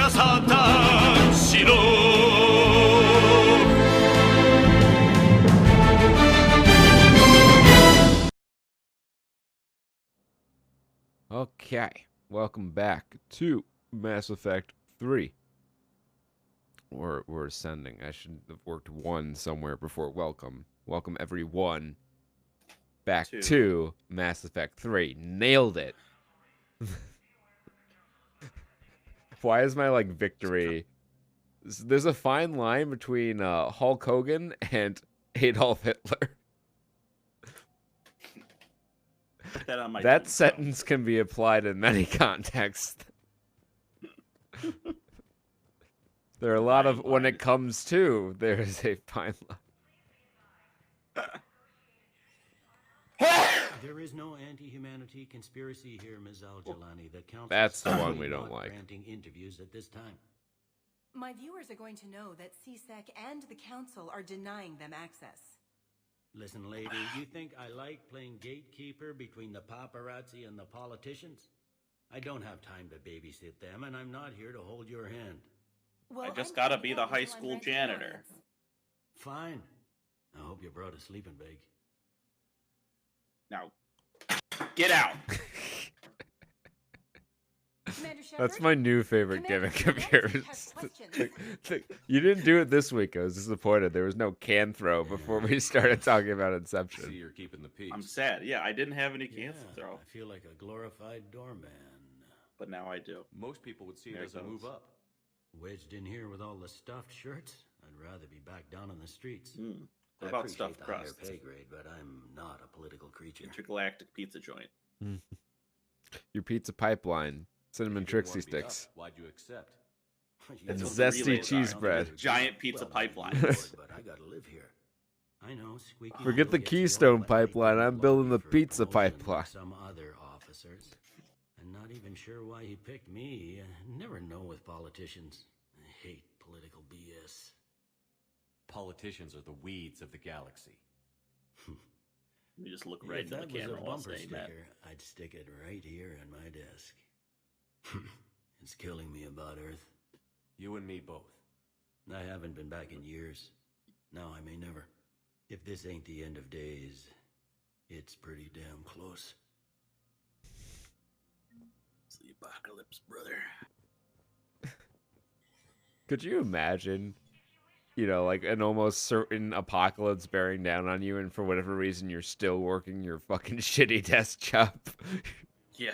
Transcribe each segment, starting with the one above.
サタンしろ Okay, welcome back to Mass Effect 3. We're ascending. I should have worked one somewhere before welcome. Welcome everyone back to Mass Effect 3. Nailed it. Why is my victory? There's a fine line between Hulk Hogan and Adolf Hitler. That sentence can be applied in many contexts. There are a lot of, when it comes to, there is a fine line. There is no anti-humanity conspiracy here, Ms. Al-Jalani. The council That's the one we don't like. Granting interviews at this time. My viewers are going to know that CSEC and the council are denying them access. Listen, lady, you think I like playing gatekeeper between the paparazzi and the politicians? I don't have time to babysit them, and I'm not here to hold your hand. Well, I just gotta be the high school janitor. Fine. I hope you brought a sleeping bag. Now, get out. That's my new favorite gimmick of yours. You didn't do it this week. I was disappointed. There was no can throw before we started talking about Inception. See, you're keeping the peace. I'm sad. Yeah, I didn't have any cans to throw. I feel like a glorified doorman. But now I do. Most people would see it as a move up. Wedged in here with all the stuffed shirts, I'd rather be back down on the streets. What about stuffed crust? Pay grade, but I'm not a political creature. Intergalactic pizza joint. Your pizza pipeline. Cinnamon Trixie sticks. Why'd you accept? And zesty cheese bread. Giant pizza pipeline. But I gotta live here. I know, squeaky. Forget the Keystone pipeline. I'm building the pizza pipeline. Some other officers. I'm not even sure why he picked me. Never know with politicians. I hate political BS. Politicians are the weeds of the galaxy. You just look right into the camera while saying that. I'd stick it right here on my desk. It's killing me about Earth. You and me both. I haven't been back in years. Now I may never. If this ain't the end of days, it's pretty damn close. It's the apocalypse, brother. Could you imagine, an almost certain apocalypse bearing down on you, and for whatever reason you're still working your fucking shitty desk job? Yeah.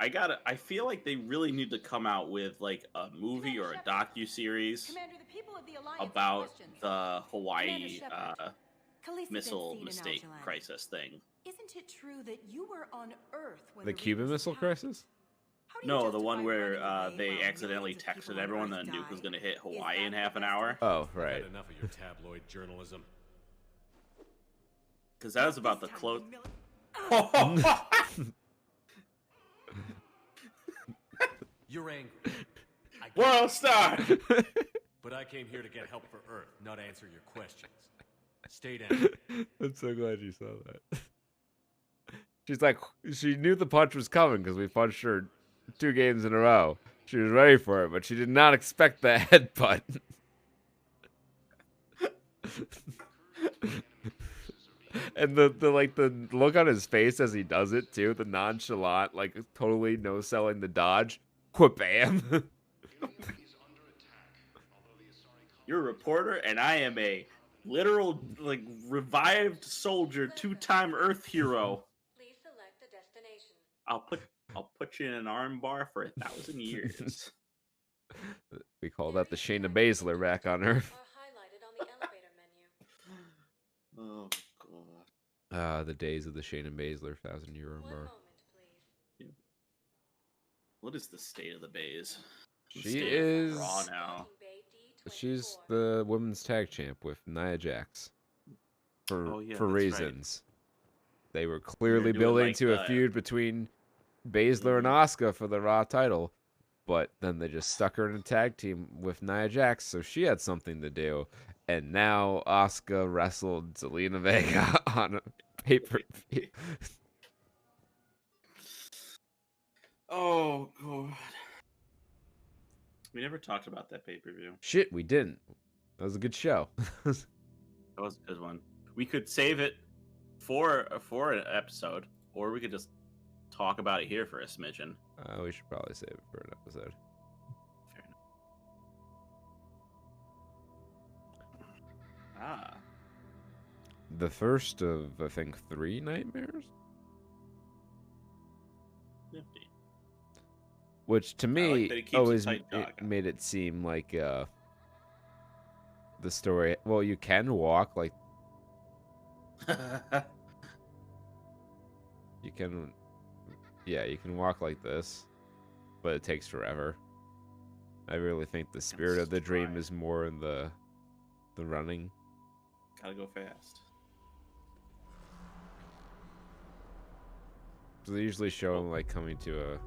I feel like they really need to come out with a movie or a docu-series about the Hawaii missile mistake crisis thing. Isn't it true that you were on Earth when The Cuban Missile Crisis? No, the one where they accidentally texted everyone that a nuke was going to hit Hawaii in half an hour. Oh, right. Enough of your tabloid journalism. Because that was about the close. You're angry. World star! But I came here to get help for Earth, not answer your questions. Stay down. I'm so glad you saw that. She's like, she knew the punch was coming because we punched her 2 games in a row. She was ready for it, but she did not expect the headbutt. And the look on his face as he does it too, the nonchalant, totally no selling the dodge. Quabam. You're a reporter, and I am a literal, revived soldier, 2-time Earth hero. Please select a destination. I'll put you in an arm bar for 1,000 years. We call that the Shayna Baszler back on Earth. Are highlighted on the elevator menu. Oh god. The days of the Shayna Baszler 1,000-year One bar. moment, please. What is the state of the bays? She is. Raw now. Bay D24. She's the women's tag champ with Nia Jax. For that's reasons. They were clearly doing building to a feud between Baszler and Asuka for the Raw title, but then they just stuck her in a tag team with Nia Jax, so she had something to do. And now Asuka wrestled Zelina Vega on a pay-per-view. Oh god. We never talked about that pay-per-view. Shit, we didn't. That was a good show. That was a good one. We could save it for an episode, or we could just talk about it here for a smidgen. We should probably save it for an episode. Fair enough. The first of, I think, 3 nightmares? Nifty. Which, to I me, like that it keeps a always tight dog. made it seem like the story... Well, you can walk, like... You can... Yeah, you can walk like this, but it takes forever. I really think the spirit of the dream is more in the running. Gotta go fast. So they usually show him, like, coming to a...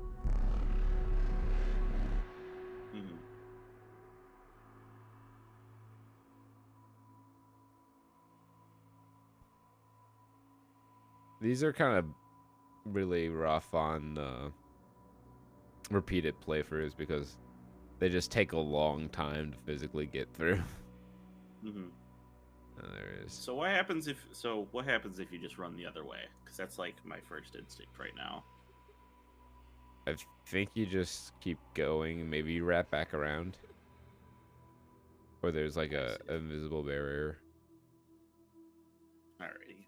Mm-hmm. These are kind of really rough on repeated playthroughs because they just take a long time to physically get through. Mm-hmm. There it is. So what happens if you just run the other way? Because that's like my first instinct right now. I think you just keep going. Maybe you wrap back around. Or there's like a invisible barrier. Alrighty.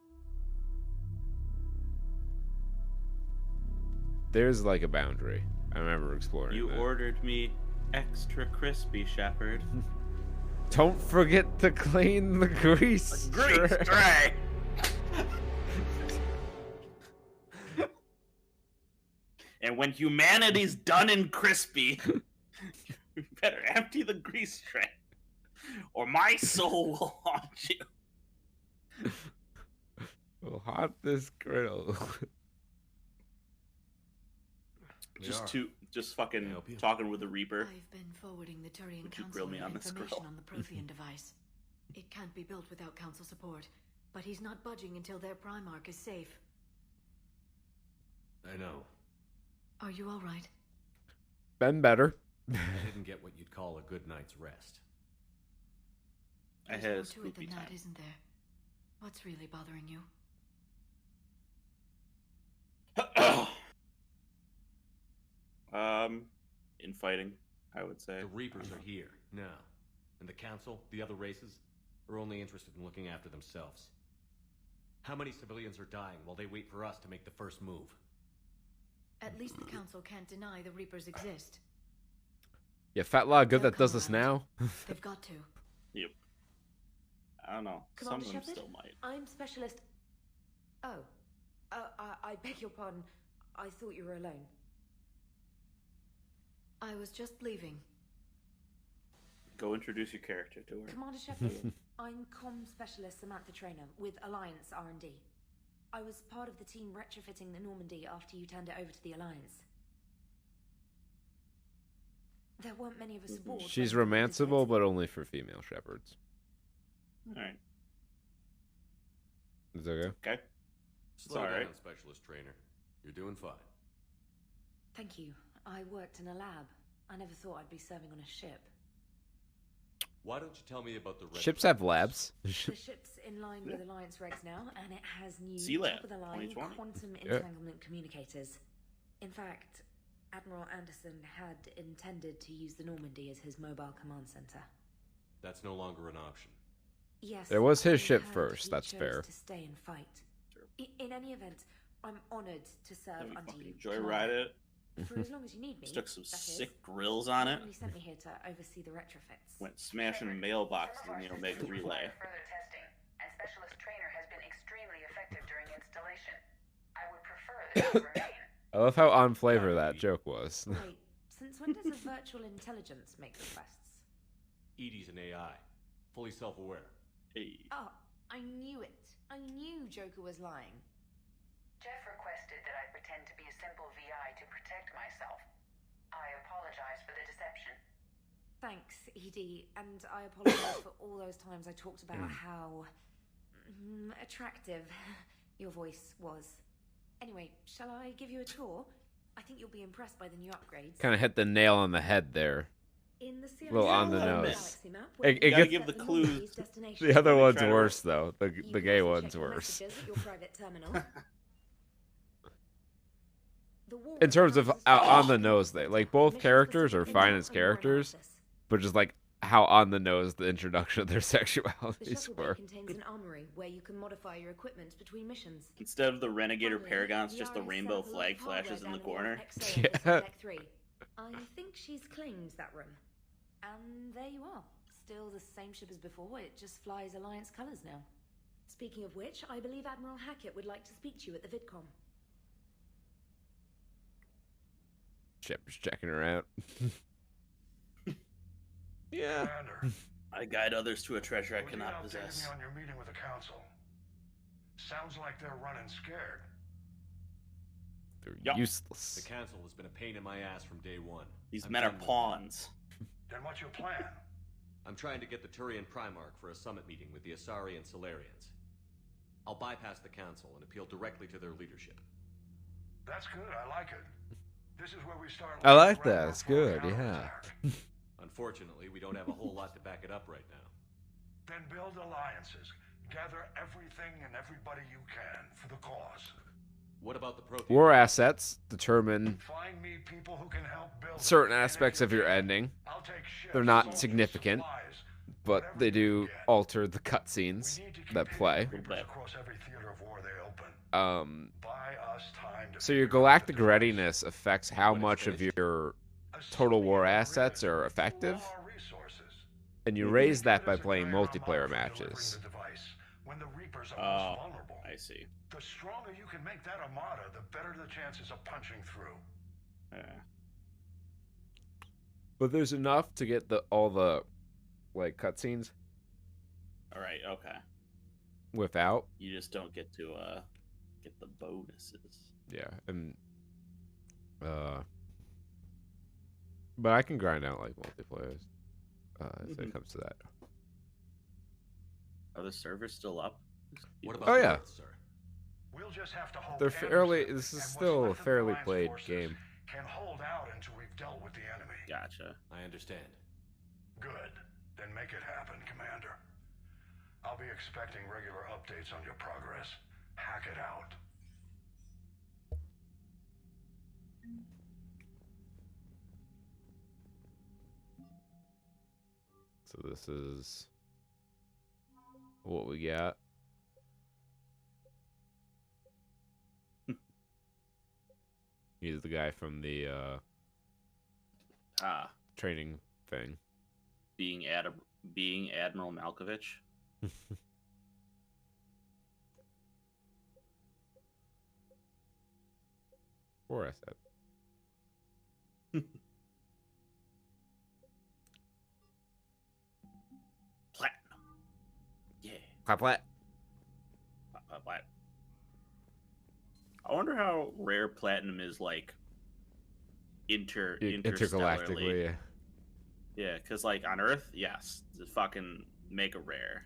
There's like a boundary. I remember exploring You that. ordered me extra crispy, Shepherd. Don't forget to clean the grease. Grease tray. And when humanity's done and crispy, you better empty the grease tray, or my soul will haunt you. We'll haunt this grill. Just fucking talking with the Reaper. I've been forwarding the Turian Would you Council grill me on this information grill? on the Prothean device. It can't be built without Council support, but he's not budging until their Primarch is safe. I know. Are you all right? Been better. I didn't get what you'd call a good night's rest. I There's had more a to it than spoopy that, time. isn't there? What's really bothering you? Infighting, I would say. The Reapers are here, now. And the Council, the other races, are only interested in looking after themselves. How many civilians are dying while they wait for us to make the first move? At least the Council can't deny the Reapers exist. Yeah, fat lot good They'll that does come this around. now. They've got to. Yep. I don't know. Some Commander of them Shepard? still might. I'm Specialist... Oh. I beg your pardon. I thought you were alone. I was just leaving. Go introduce your character to her. Commander Shepard, I'm Comm Specialist Samantha Trainer with Alliance R&D. I was part of the team retrofitting the Normandy after you turned it over to the Alliance. There weren't many of us aboard. She's when the romanceable, but only for female shepherds. Alright. Is that okay? Okay. Slow all right. down, Specialist Trainer. You're doing fine. Thank you. I worked in a lab. I never thought I'd be serving on a ship. Why don't you tell me about the Ships have labs. The ship's in line with Alliance regs now, and it has new Sea-Lab, top-of-the-line 2020. quantum Yeah. entanglement communicators. In fact, Admiral Anderson had intended to use the Normandy as his mobile command center. That's no longer an option. Yes, There was his I ship heard first, he that's chose fair. To stay and fight. Sure. In any event, I'm honored to serve Let me under fucking you. joyride it. For as long as you need me. Stuck some that is. sick grills on it. You sent me here to oversee the retrofits. Went smashing mailboxes in the Omega Relay. Further testing, and Specialist Trainer has been extremely effective during installation. I would prefer that you remain. I love how on flavor that joke was. Wait, since when does a virtual intelligence make requests? Edie's an AI. Fully self-aware. Hey. Oh, I knew it. I knew Joker was lying. Jeff requested that I pretend to be a simple VI to protect myself. I apologize for the deception. Thanks, Edie, and I apologize for all those times I talked about how attractive your voice was. Anyway, shall I give you a tour? I think you'll be impressed by the new upgrades. Kind of hit the nail on the head there. In the Well, on the Yeah, nose. galaxy map, It You gotta gets, give the clues. the other one's try to- worse though. The You can gay also one's check your worse. messages at your private terminal. The war In terms of analysis on the is nose, they like both mission characters are specific fine intel as and war characters, analysis. but just like how on the nose the introduction of their The sexualities shuttle were. bay contains an armory where you can modify your equipment between missions. Instead of the Renegator Finally, Paragons, the just the RS rainbow set up a flag lot of flashes in the hardware corner. down the Exo office Yeah. on Deck 3. I think she's claimed that room. And there you are. Still the same ship as before, it just flies Alliance colors now. Speaking of which, I believe Admiral Hackett would like to speak to you at the VidCon. Shepard's checking her out. Yeah. Commander, I guide others to a treasure I would you cannot update possess. me on your meeting with the council? Sounds like they're running scared. They're Yup. useless. The council has been a pain in my ass from day one. These I'm men are done with it. pawns. Then what's your plan? I'm trying to get the Turian Primarch for a summit meeting with the Asari and Solarians. I'll bypass the council and appeal directly to their leadership. That's good, I like it. This is where we start. I like looking that, around it's for a good, counterattack. Unfortunately, we don't have a whole lot to back it up right now. Then build alliances. Gather everything and everybody you can for the cause. What about the Prothean? War assets determine Find me people who can help build certain it, and aspects if of you your can, ending, I'll take ships, They're not soldiers, significant, supplies, but whatever they you do can get. alter the We cutscenes need to keep that hitting play. Reapers across every theater of war they open. Buy us time to So your figure out galactic the device. readiness affects how When it's much of finished. your Assuming total war you're assets ready are to effective, pool our resources. and you Mhm. raise Think that of it by as a playing dire amount multiplayer for delivering matches. the device when the Reapers are Oh, most vulnerable. I see. The stronger you can make that armada, the better the chances of punching through. Yeah. But there's enough to get all the like cutscenes All right. Okay. without. You just don't get to get the bonuses. Yeah, and but I can grind out like multiplayer if it Mhm. comes to that. Are the servers still up? What about Oh, the yeah. Earth, sir? We'll just have to hope They're fairly. Anderson This is and what's still a left of the fairly Alliance played forces game. can hold out until we've dealt with the enemy. Gotcha. I understand. Good. Then make it happen, Commander. I'll be expecting regular updates on your progress. Hack it out. So this is what we got. He's the guy from the training thing. Being Admiral Malkovich. War asset. Platinum. Yeah. Plat. Platinum. I wonder how rare platinum is, like interstellarly. Intergalactically. Yeah. Yeah, because like on Earth, yes, it's fucking mega rare.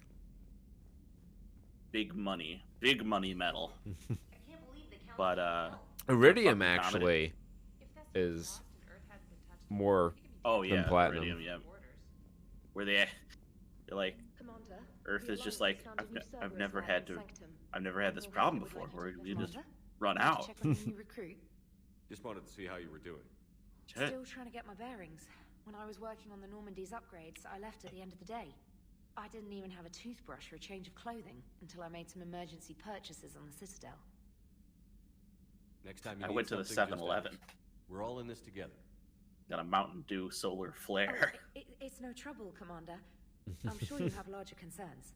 Big money metal. But Iridium fucking actually is more oh than yeah, platinum. Iridium, yeah. Where they're like, Earth is just like I've never had this problem before where you just run out. Just wanted to see how you were doing. Still trying to get my bearings. When I was working on the Normandy's upgrades, I left at the end of the day. I didn't even have a toothbrush or a change of clothing until I made some emergency purchases on the Citadel. Next time you I need went to the something, just 7-Eleven. ask. We're all in this together. Got a Mountain Dew solar flare. It's no trouble, Commander. I'm sure you have larger concerns.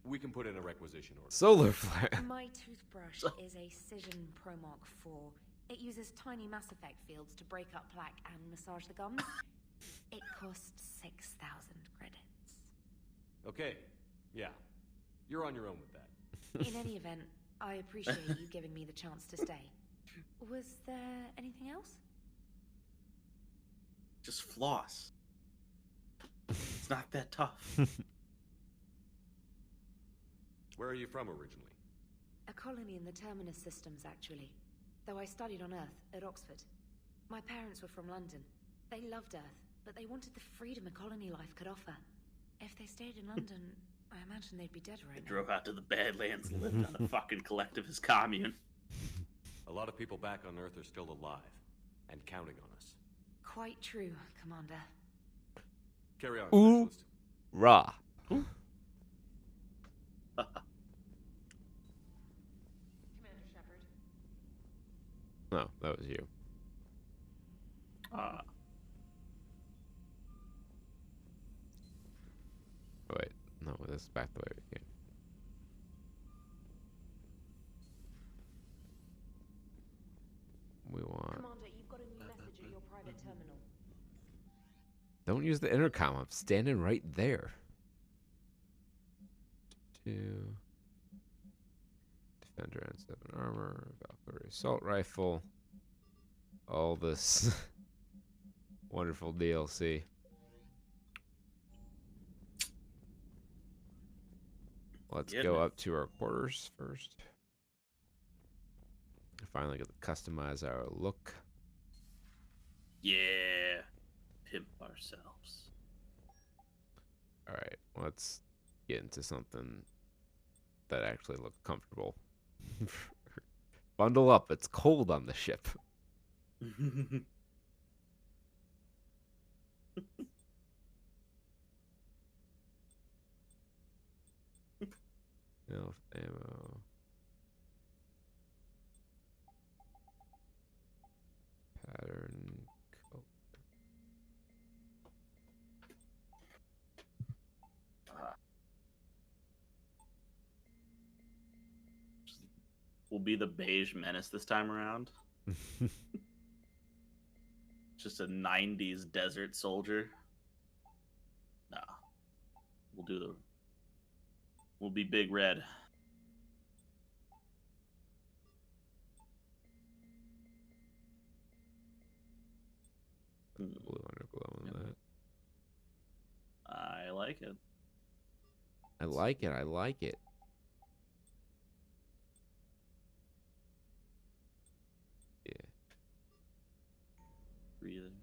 We can put in a requisition order. Solar flare. My toothbrush is a Cision Pro Mark IV. It uses tiny Mass Effect fields to break up plaque and massage the gums. It costs 6,000 credits. Okay, yeah. You're on your own with that. In any event, I appreciate you giving me the chance to stay. Was there anything else? Just floss. It's not that tough. Where are you from originally? A colony in the Terminus systems, actually. though I studied on Earth at Oxford. My parents were from London. They loved Earth, but they wanted the freedom a colony life could offer. If they stayed in London, I imagine they'd be dead right They now. drove out to the Badlands and lived on a fucking collectivist commune. A lot of people back on Earth are still alive, and counting on us. Quite true, Commander. Carry on, Ooh. Specialist. Rah. Commander Shepard. No, that was you. Wait, no, this is back the way we came. We want. Commander, you've got a new message at your private terminal. Don't use the intercom. I'm standing right there. Two. Defender and 7 armor. Valkyrie assault rifle. All this wonderful DLC. Let's go up to our quarters first. Finally get to customize our look. Yeah. Pimp ourselves. Alright, let's get into something that actually looks comfortable. Bundle up, it's cold on the ship. Elf ammo. Pattern color. We'll be the beige menace this time around. Just a 90s desert soldier. Nah. We'll be big red. Blue underglow on that. I like it. I like it. I like it. Yeah. Breathing.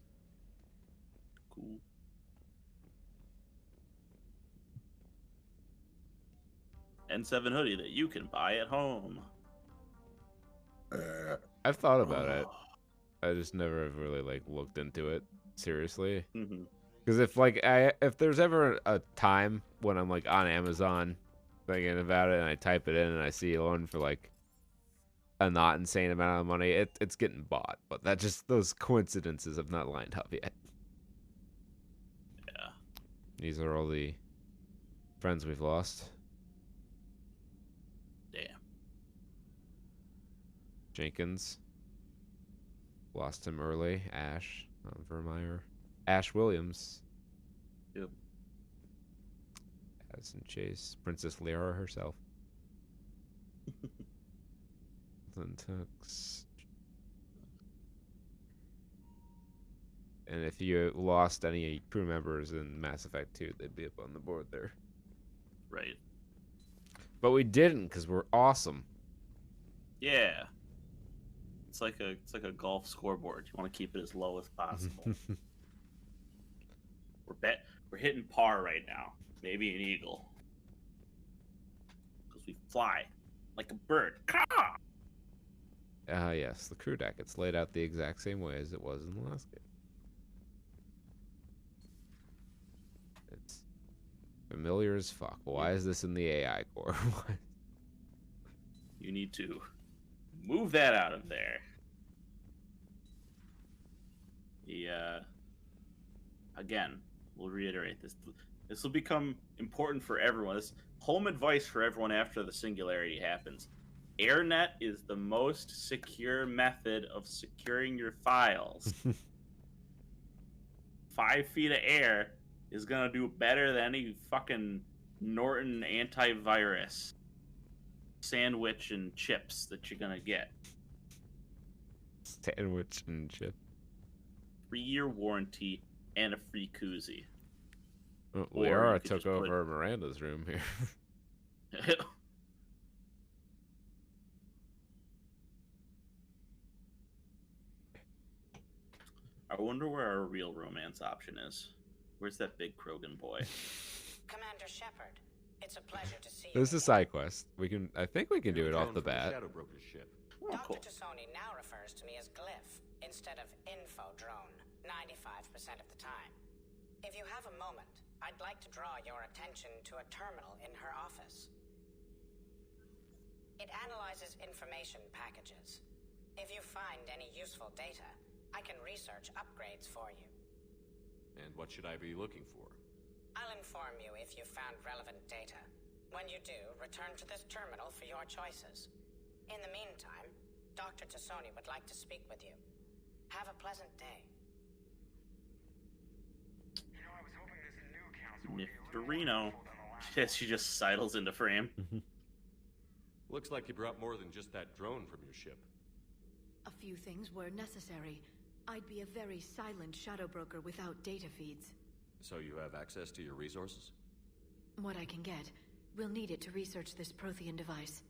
Cool. N7 hoodie that you can buy at home. I've thought about it. I just never have really like looked into it seriously. Because if there's ever a time when I'm like on Amazon thinking about it and I type it in and I see one for like a not insane amount of money, it's getting bought. But those coincidences have not lined up yet. Yeah. These are all the friends we've lost. Damn. Jenkins. Lost him early. Ash. Vermeer. Ash Williams. Yep. Addison Chase. Princess Lyra herself. Tux. And if you lost any crew members in Mass Effect 2, they'd be up on the board there. Right. But we didn't because we're awesome. Yeah. It's like a golf scoreboard. You want to keep it as low as possible. We're hitting par right now. Maybe an eagle. Because we fly like a bird. Yes, the crew deck. It's laid out the exact same way as it was in the last game. It's familiar as fuck. Why is this in the AI core? You need to move that out of there. Again, we'll reiterate this. This will become important for everyone. This home advice for everyone after the singularity happens. AirNet is the most secure method of securing your files. 5 feet of air is gonna do better than any fucking Norton antivirus sandwich and chips that you're gonna get. Sandwich and chip. 3-year warranty and a free koozie. Well, Or Liara you could took just put- over Miranda's room here. I wonder where our real romance option is. Where's that big Krogan boy? Commander Shepard, it's a pleasure to see you. This is a side quest. I think we can do it off the bat. Shadow Broker's ship. Oh, cool. Dr. Tassoni now refers to me as Glyph instead of Info Drone 95% of the time. If you have a moment, I'd like to draw your attention to a terminal in her office. It analyzes information packages. If you find any useful data, I can research upgrades for you. And what should I be looking for? I'll inform you if you've found relevant data. When you do, return to this terminal for your choices. In the meantime, Dr. Tassoni would like to speak with you. Have a pleasant day. You know, I was hoping this new council would be a little more Niftorino. helpful than the last Yes, she just sidles into frame. Looks like you brought more than just that drone from your ship. A few things were necessary. I'd be a very silent shadow broker without data feeds. So you have access to your resources? What I can get. We'll need it to research this Prothean device.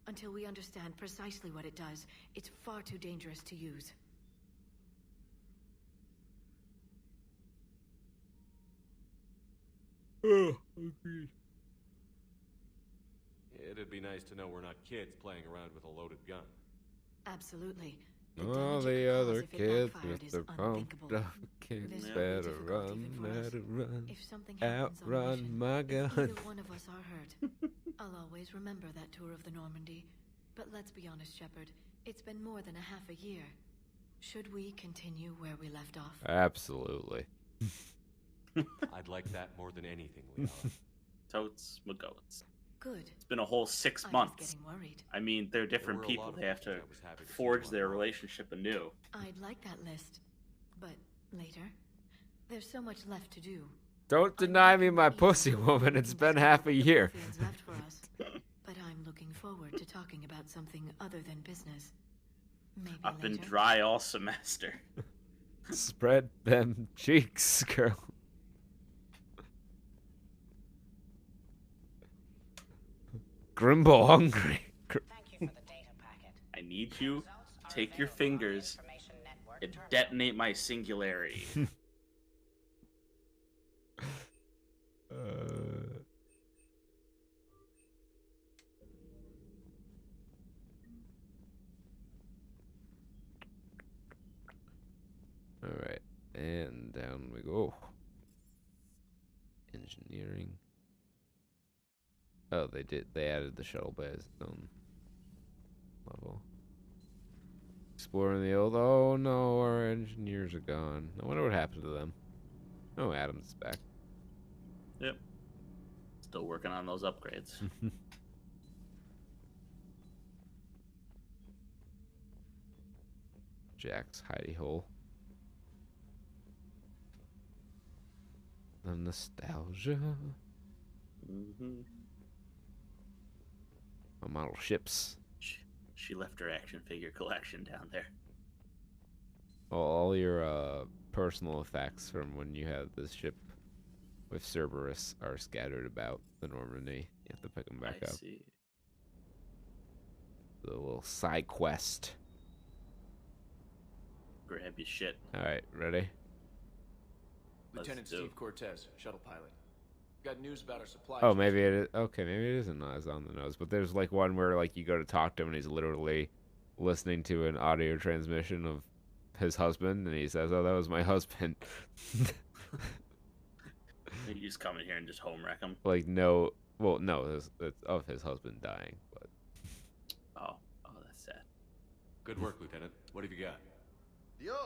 Until we understand precisely what it does, it's far too dangerous to use. Oh, agreed. It'd be nice to know we're not kids playing around with a loaded gun. Absolutely. All damage it the could cause other if it kids backfired with is their pumped unthinkable. up kids This will be better difficult run, even for us. better run, If something happens on the outrun mission, my if gun. either one of us are hurt, I'll always remember that tour of the Normandy. But let's be honest, Shepard. It's been more than a half a year. Should we continue where we left off? Absolutely. I'd like that more than anything, Leon. Totes McGoats. Good. It's been a whole 6 I was months. getting worried. I mean, they're different were a people. lot of They have things to I was happy to see forge you their unlock. relationship anew. I'd like that list, but later. There's so much left to do. Don't deny me my pussy, woman. It's been half a year. Nothing's left for us. But I'm looking forward to talking about something other than business. Maybe I've been later. dry all semester. Spread them cheeks, girl. Grimble hungry. Thank you for the data packet. I need you to take your fingers and detonate my singularity. All right, and down we go. Engineering. Oh, they added the shuttle bay as its own level. Exploring the old. Oh no, our engineers are gone. I wonder what happened to them. Oh, Adam's is back. Yep. Still working on those upgrades. Jack's hidey hole. The nostalgia. Mm-hmm. My model ships. She left her action figure collection down there. All your personal effects from when you had this ship with Cerberus are scattered about the Normandy. You have to pick them back I up. see. The little side quest. Grab your shit. All right, ready? Lieutenant do. Steve Cortez, shuttle pilot. Got news about our supply. Oh, chain. maybe it is. Okay, maybe it isn't as on the nose. But there's like one where like you go to talk to him and he's literally listening to an audio transmission of his husband, and he says, "Oh, that was my husband." You just come in here and just home wreck him. Like no, well, no, it's of his husband dying, but Oh, that's sad. Good work, Lieutenant. What have you got? Dios,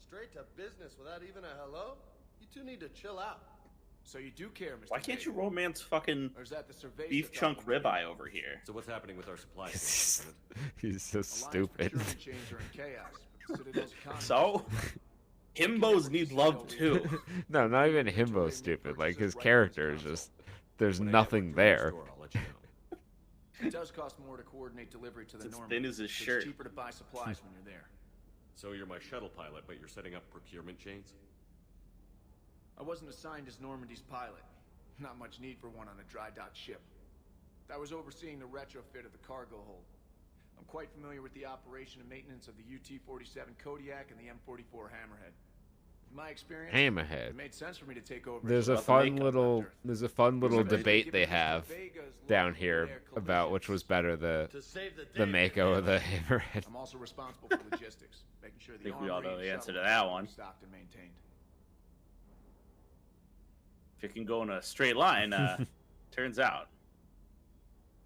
straight to business without even a hello? You two need to chill out. So you do care, Mr. Why can't you Baker? romance fucking Or is that the surveillance Beefchunk document? ribeye over here? So what's happening with our supply chain, he's Lieutenant? so stupid. Alliance procurement chains are in chaos, but Citadel's economy- So? Himbos need love too. No, not even himbo stupid. Like his character is just there's When I nothing network through your there. store, I'll let you know. It does cost more to coordinate delivery to the It's as Normandy. thin as his so shirt. It's cheaper to buy supplies when you're there. So you're my shuttle pilot, but you're setting up procurement chains? I wasn't assigned as Normandy's pilot. Not much need for one on a dry dock ship. I was overseeing the retrofit of the cargo hold. I'm quite familiar with the operation and maintenance of the UT-47 Kodiak and the M44 Hammerhead. In my experience, Hammerhead. it made sense for me to take over. There's a fun little debate they have down here about which was better, the Mako or the Hammerhead. I'm also responsible for logistics, making sure the I think we all know armory the and answer to shuttle that are one. stocked and maintained. If it can go in a straight line, turns out.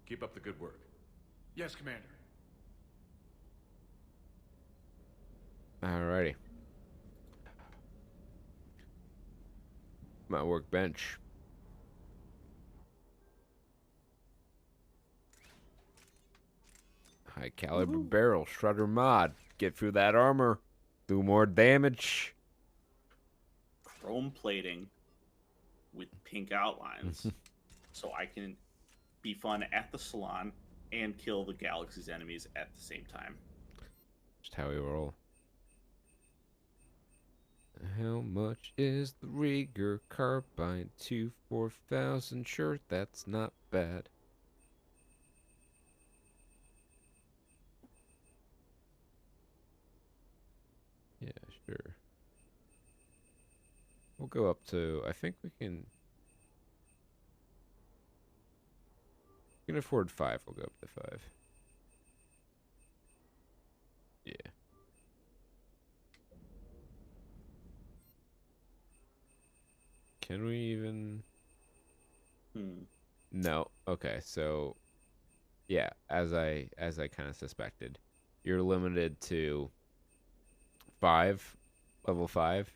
Keep up the good work. Yes, Commander. Alrighty. My workbench. High caliber barrel, shredder mod. Get through that armor. Do more damage. Chrome plating with pink outlines. So I can be fun at the salon and kill the galaxy's enemies at the same time. Just how we roll. How much is the Rieger carbine? 2-4,000. Sure, that's not bad. Yeah, sure. We'll go up to, I think we can afford 5. We'll go up to 5. Yeah. Can we even? No. Okay, so yeah, as I kind of suspected, you're limited to 5, level 5,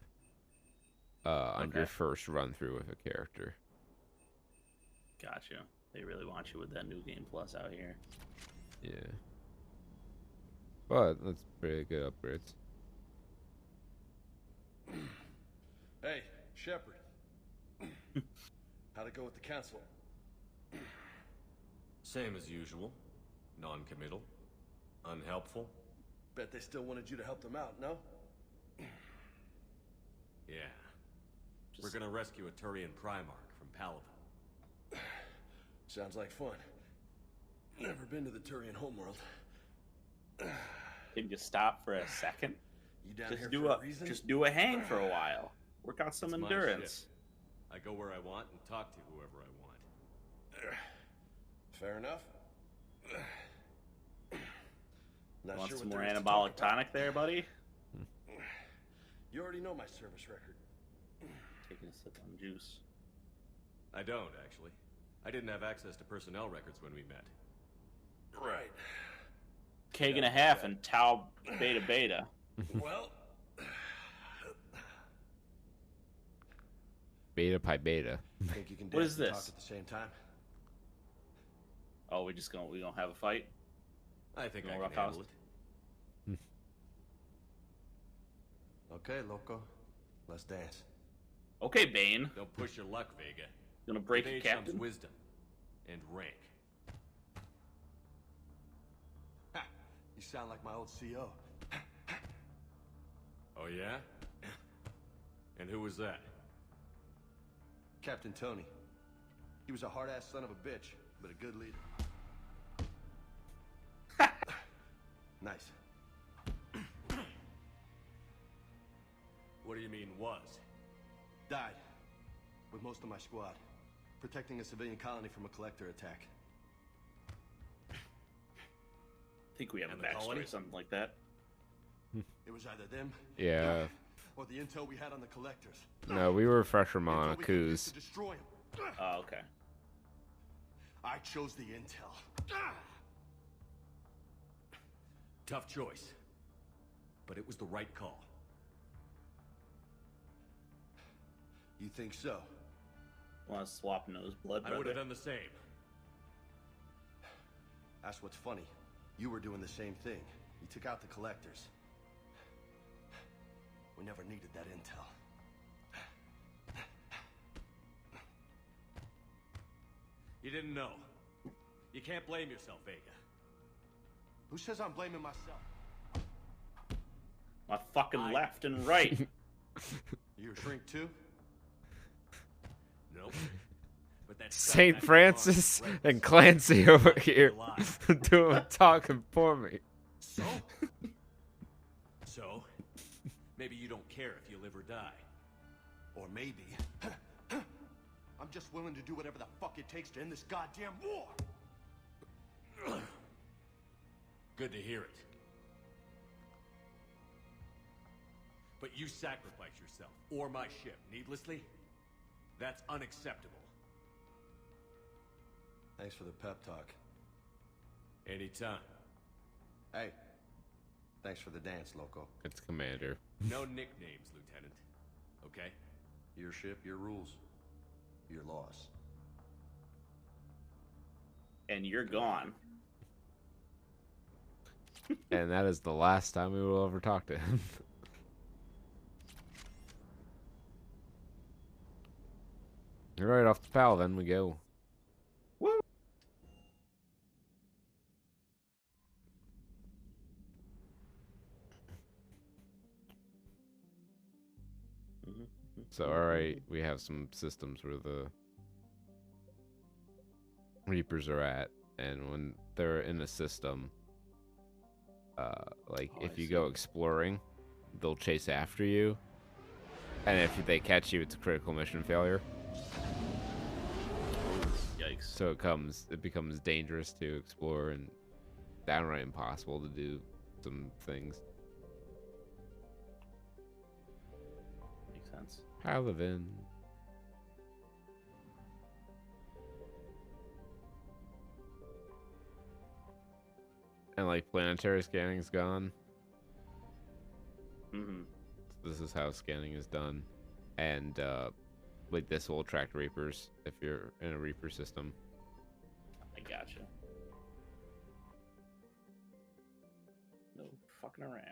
on your first run through with a character. Gotcha. They really want you with that new game plus out here. Yeah. But that's pretty good upgrades. Hey, Shepard. How'd it go with the council? Same as usual. Non-committal. Unhelpful. Bet they still wanted you to help them out, no? Yeah. We're gonna rescue a Turian Primarch from Palaven. Sounds like fun. Never been to the Turian homeworld. Can you stop for a second? You down Just here do for a a reason? just do a hang for a while. Work out some It's my endurance. ship. I go where I want and talk to whoever I want. Fair enough. Not Want sure some what more there is to anabolic talk about. tonic there, buddy? You already know my service record. Taking a sip on juice. I don't, actually. I didn't have access to personnel records when we met. Right. Keg and a half and Tau Beta Beta. Well, Beta Pi Beta. think you can What dance is and talk this? at the same time? Oh, we don't have a fight? I think You I know, can rough handle house. it. Okay, loco. Let's dance. Okay, Bane. Don't push your luck, Vega. Gonna break With your age comes captain? wisdom and rank. Ha! You sound like my old CO. Oh yeah? And who was that? Captain Tony. He was a hard-ass son of a bitch, but a good leader. Nice. What do you mean was? Died. With most of my squad. Protecting a civilian colony from a collector attack. I think we have And a the colony? backstory, something like that. It was either them Yeah. or the intel we had on the collectors. No, we were fresher Intel on we could use Akuz. to destroy them. Oh, okay. I chose the intel. Tough choice. But it was the right call. You think so? Want to swap nose blood, I would brother? have done the same. That's what's funny. You were doing the same thing. You took out the collectors. We never needed that intel. You didn't know. You can't blame yourself, Vega. Who says I'm blaming myself? My fucking left and right. You a shrink too? Nope. St. Francis and Clancy over here doing talking for me. So, maybe you don't care if you live or die. Or maybe... I'm just willing to do whatever the fuck it takes to end this goddamn war! Good to hear it. But you sacrifice yourself, or my ship, needlessly? That's unacceptable. Thanks for the pep talk. Anytime. Hey, thanks for the dance, Loco. It's Commander. No nicknames, Lieutenant. Okay? Your ship, your rules. Your laws. And you're gone. And that is the last time we will ever talk to him. Right off the pal, then we go. Woo! So, alright, we have some systems where the Reapers are at, and when they're in a system, like, if you go exploring, they'll chase after you, and if they catch you, it's a critical mission failure. Yikes. So it becomes dangerous to explore and downright impossible to do some things. Makes sense. I live in. And like planetary scanning's gone. Mm-hmm. This is how scanning is done. And like this will attract Reapers if you're in a Reaper system. I gotcha. No fucking around.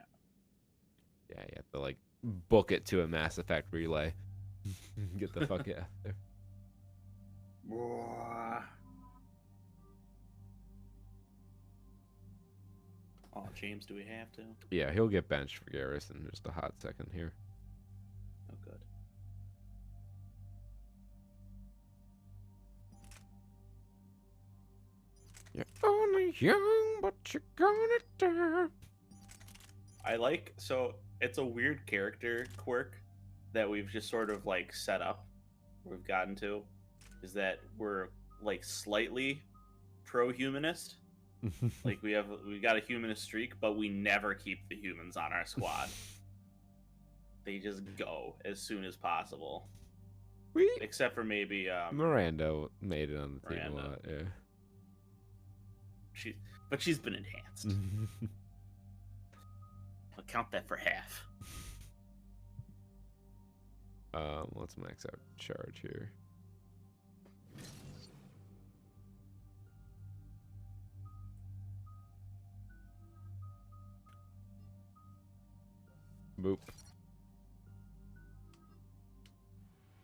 Yeah, you have to like book it to a Mass Effect relay. Get the fuck out there. Oh, James, do we have to? Yeah, he'll get benched for Garrus in just a hot second here. Oh, good. You're only young, but you're gonna die. I like, so it's a weird character quirk that we've just sort of like set up, we've gotten to, is that we're like slightly pro-humanist. Like we got a humanist streak, but we never keep the humans on our squad. They just go as soon as possible. Except for maybe Miranda made it on the team a lot, yeah. But she's been enhanced. I'll count that for half. Let's max out charge here. Boop.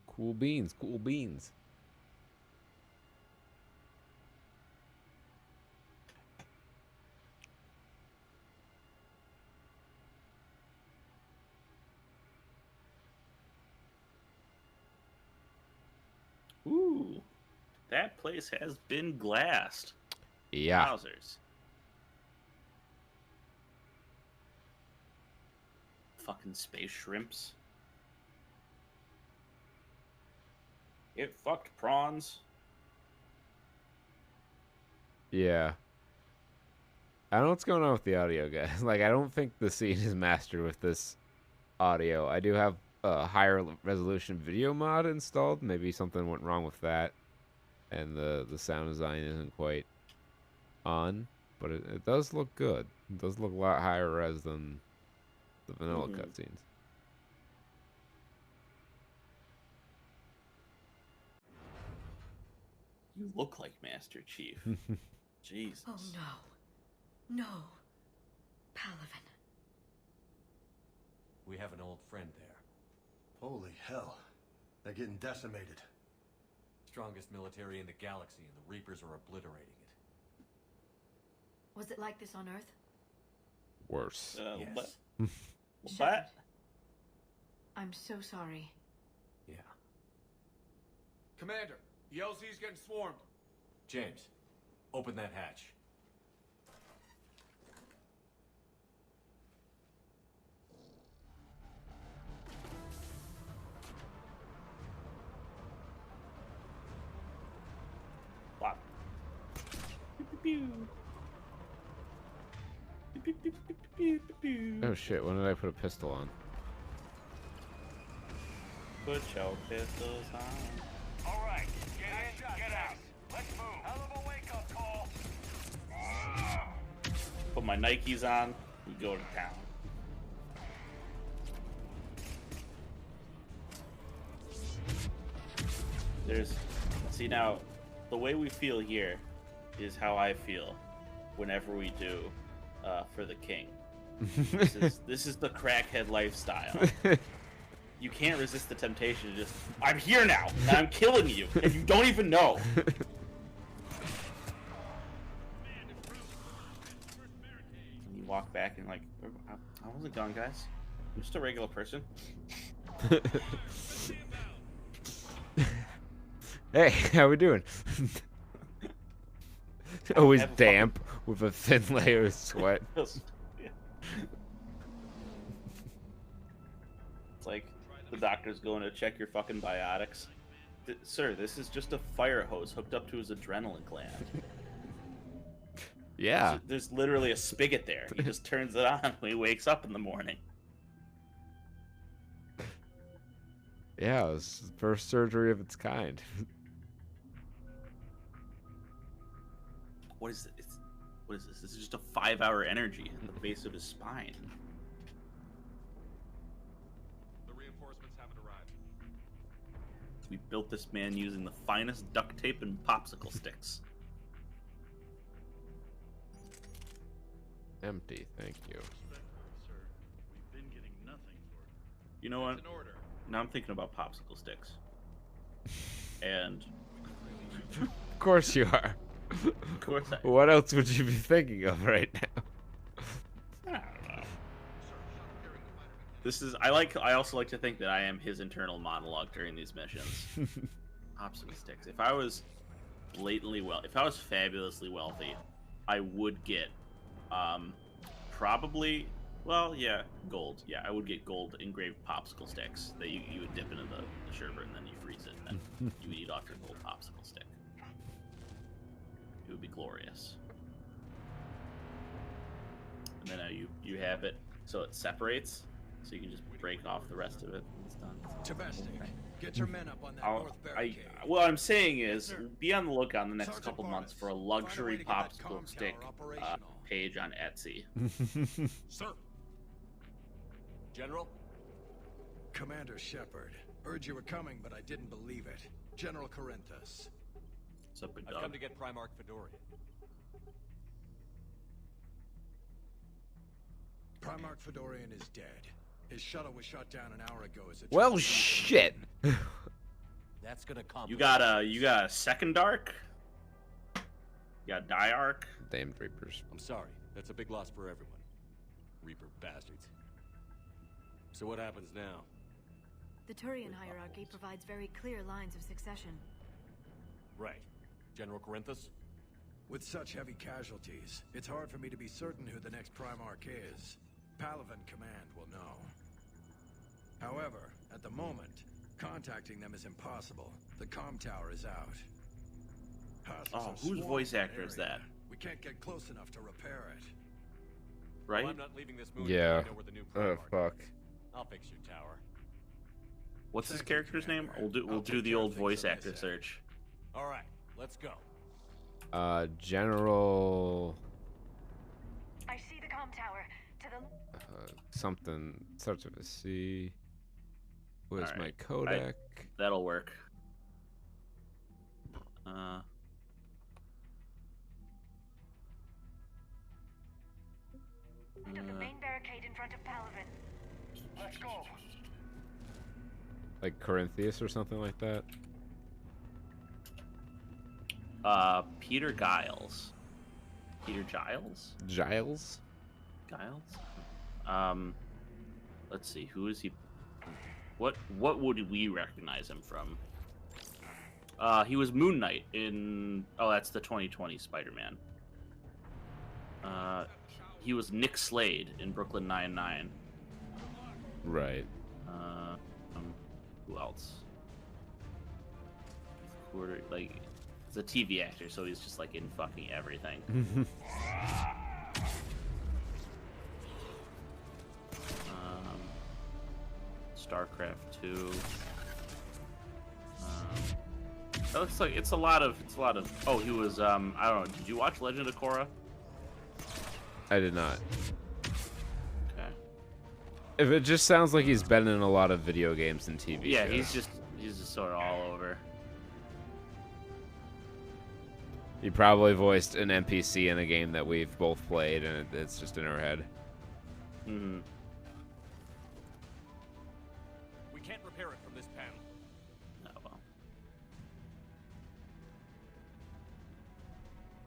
Cool beans, cool beans. Ooh, that place has been glassed. Yeah. Wowzers. Fucking space shrimps. It fucked prawns. Yeah. I don't know what's going on with the audio, guys. Like, I don't think the scene is mastered with this audio. I do have a higher resolution video mod installed. Maybe something went wrong with that, and the sound design isn't quite on. But it does look good. It does look a lot higher res than the vanilla cutscenes. You look like Master Chief. Jesus. Oh no. No. Palaven. We have an old friend there. Holy hell. They're getting decimated. Strongest military in the galaxy, and the Reapers are obliterating it. Was it like this on Earth? Worse. Yes. What? I'm so sorry. Yeah. Commander, The LZ's getting swarmed. James, open that hatch. Wow. Oh shit, when did I put a pistol on? Put your pistols on. All right, get in, get out. Let's move. Hell of a wake-up call. Put my Nikes on. We go to town. See now, the way we feel here is how I feel whenever we do For the King. This is the crackhead lifestyle. You can't resist the temptation to just, I'm here now, and I'm killing you, and you don't even know. You walk back and like, how was it going, guys? I'm just a regular person. Hey, how we doing? Always damp with a thin layer of sweat. It's like the doctor's going to check your fucking biotics. Sir, this is just a fire hose hooked up to his adrenaline gland. Yeah. There's literally a spigot there. He just turns it on when he wakes up in the morning. Yeah, it was the first surgery of its kind. What is this? What is this? This is just a 5-hour energy in the base of his spine. The reinforcements haven't arrived. We built this man using the finest duct tape and popsicle sticks. Empty, thank you. Sir, we've been getting nothing for it. You know what? An order. Now I'm thinking about popsicle sticks. And Of course you are. of course I What else would you be thinking of right now? I don't know. I also like to think that I am his internal monologue during these missions. Popsicle sticks. If I was fabulously wealthy, I would get probably, well, yeah, gold. Yeah, I would get gold engraved popsicle sticks that you would dip into the sherbet and then you freeze it and then you would eat off your gold popsicle stick. It would be glorious. And then you have it so it separates, so you can just break off the rest of it. It's done. Tabastic, get your men up on that north barricade. What I'm saying is, be on the lookout in the next couple months for a luxury popsicle stick page on Etsy. Sir. General? Commander Shepard. Heard you were coming, but I didn't believe it. General Corinthus. What's up, big I've dog? come to get Primarch Fedorian. Primarch Fedorian is dead. His shuttle was shot down an hour ago as it Well, shit. That's gonna come. You got a second arc? You got Diarch? Damn Reapers. I'm sorry. That's a big loss for everyone. Reaper bastards. So what happens now? The Turian hierarchy provides very clear lines of succession. Right. General Corinthus? With such heavy casualties, it's hard for me to be certain who the next Primarch is. Palaven Command will know. However, at the moment, contacting them is impossible. The comm tower is out. Whose voice actor is that? We can't get close enough to repair it. Right? Well, I'm not leaving this moon Yeah. until I know where the new Oh, Primarch fuck. is. I'll fix your tower. What's his character's name? We'll do the old voice actor search. All right, let's go. General... I see the comm tower. To the something, starts with a C. Where's my Alright, Kodak? That'll work. end of the main barricade in front of Palaven. Let's go. Like Corinthius or something like that? Peter Giles. Peter Giles? Giles? Giles? Let's see, who is he? What would we recognize him from? He was Moon Knight in... Oh, that's the 2020 Spider-Man. He was Nick Slade in Brooklyn Nine-Nine. Right. Who else? Like, he's a TV actor, so he's just like in fucking everything. StarCraft 2. Looks like it's a lot of. Oh, he was. I don't know. Did you watch Legend of Korra? I did not. Okay. If it just sounds like he's been in a lot of video games and TV Yeah, shows. he's just sort of all over. He probably voiced an NPC in a game that we've both played, and it's just in our head. Mm-hmm. We can't repair it from this panel. Oh well.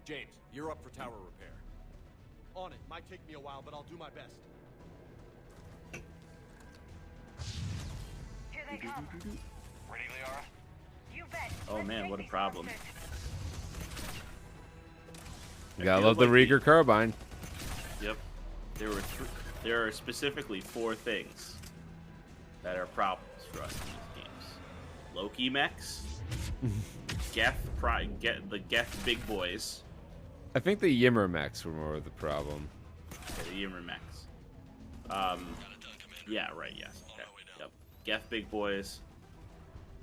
James, you're up for tower repair. On it. Might take me a while, but I'll do my best. Here they come. Ready, Liara? You bet. Oh man, what a problem. You gotta love the Rieger carbine. Yep. There are specifically 4 things that are problems for us in these games. Loki mechs, the Geth big boys. I think the Yimmer mechs were more of the problem. Okay, the Yimmer mechs. Yeah, right, yes. Okay. Yep. Geth big boys.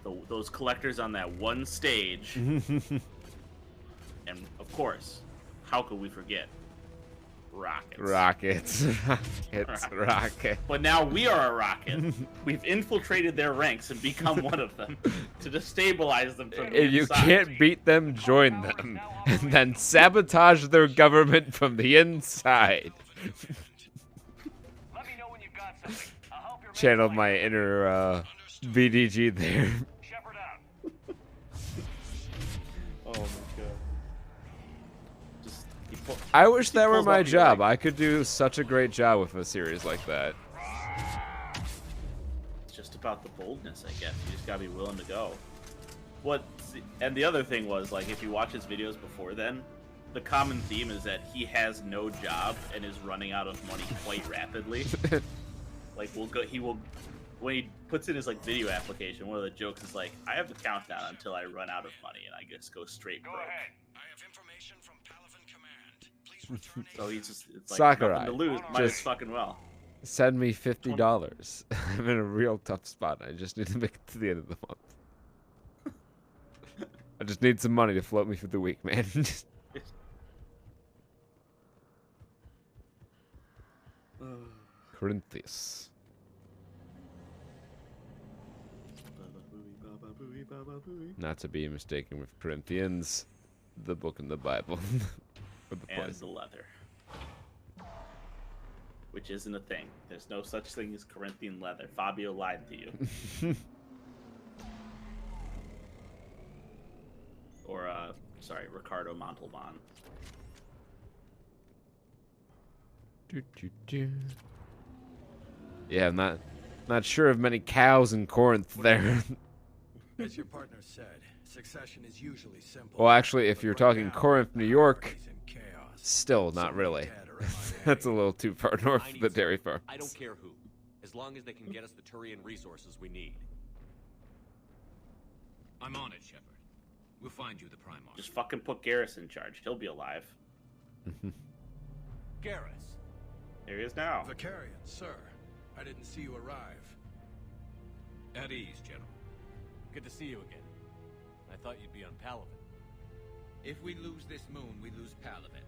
Those collectors on that one stage. And, of course, how could we forget? Rockets. Rockets. But now we are a rocket. We've infiltrated their ranks and become one of them to destabilize them from the If you inside. can't beat them, join them. And then sabotage their government from the inside. Channeled my inner BDG there. Oh my god. I wish that were my job. I could do such a great job with a series like that. It's just about the boldness, I guess. You just gotta be willing to go. And the other thing was, like, if you watch his videos before then, the common theme is that he has no job and is running out of money quite rapidly. Like, when he puts in his, like, video application, one of the jokes is like, I have the countdown until I run out of money, and I just go straight broke. So he's just, it's like, Sakurai, nothing to lose, might as fucking well. Send me $50. I'm in a real tough spot. I just need to make it to the end of the month. I just need some money to float me through the week, man. Corinthians. Not to be mistaken with Corinthians, the book in the Bible. And the leather. Which isn't a thing. There's no such thing as Corinthian leather. Fabio lied to you. Or, sorry, Ricardo Montalban. Yeah, I'm not sure of many cows in Corinth there. As your partner said, succession is usually simple. Well, actually, if you're talking Corinth, New York, still not really. That's a little too far north of the dairy farm. I don't care who, as long as they can get us the Turian resources we need. I'm on it, Shepard. We'll find you the Primarch. Just fucking put Garrus in charge. He'll be alive. Garrus. There he is now. Vicarian, sir. I didn't see you arrive. At ease, General. Good to see you again. I thought you'd be on Palaven. If we lose this moon, we lose Palaven.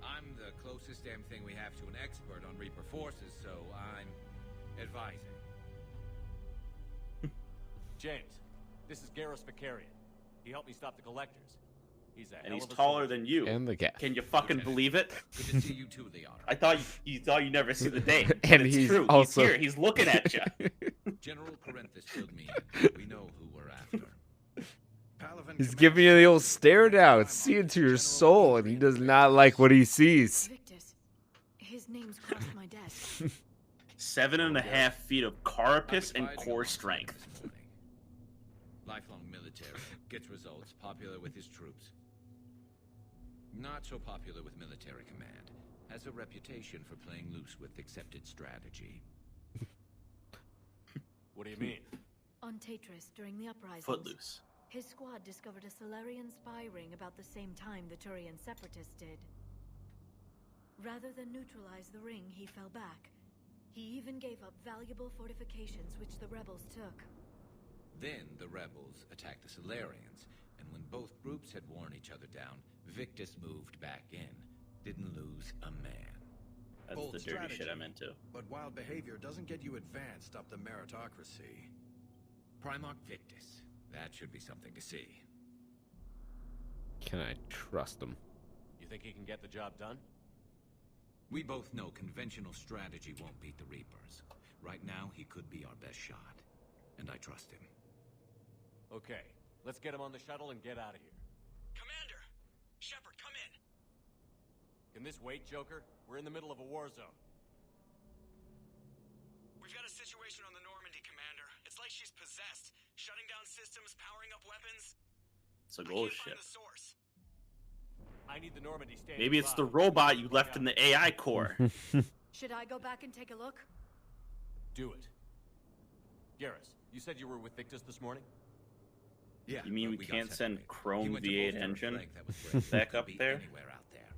I'm the closest damn thing we have to an expert on Reaper forces, so I'm advising. James, this is Garrus Vicarian. He helped me stop the collectors. He's a And he's taller than you. And the cat. Can you fucking believe it? Good to see you too, Liara. I thought you never see the day. And it's he's true. also He's here. He's looking at you. General Corinthus filled me in. We know who we're after. He's giving you the old stare down. See into your soul, and he does not like what he sees. Victus. His name's crossed my desk. 7.5 feet of carapace and core strength. Lifelong military, gets results, popular with his troops. Not so popular with military command. Has a reputation for playing loose with accepted strategy. What do you mean? On Tatris, during the uprisings, Footloose. his squad discovered a Solarian spy ring about the same time the Turian separatists did. Rather than neutralize the ring, he fell back. He even gave up valuable fortifications which the rebels took. Then the rebels attacked the Solarians, and when both groups had worn each other down, Victus moved back in. Didn't lose a man. That's Bold the dirty strategy, shit I'm into. But wild behavior doesn't get you advanced up the meritocracy. Primarch Victus. That should be something to see. Can I trust him? You think he can get the job done? We both know conventional strategy won't beat the Reapers. Right now, he could be our best shot. And I trust him. Okay, let's get him on the shuttle and get out of here. Commander! Shepard, come in! Can this wait, Joker? We're in the middle of a war zone. We've got a situation on the Normandy, Commander. It's like she's possessed. Shutting down systems, powering up weapons. It's a I ghost can't find ship. the source. I need the Normandy standing Maybe it's the by. robot you left in the AI core. Should I go back and take a look? Do it. Garrus, you said you were with Victus this morning? Yeah. You mean but we got can't send separated. He Chrome went to V8 bolster a engine flank that was breaking. back Could up be there? Anywhere out there.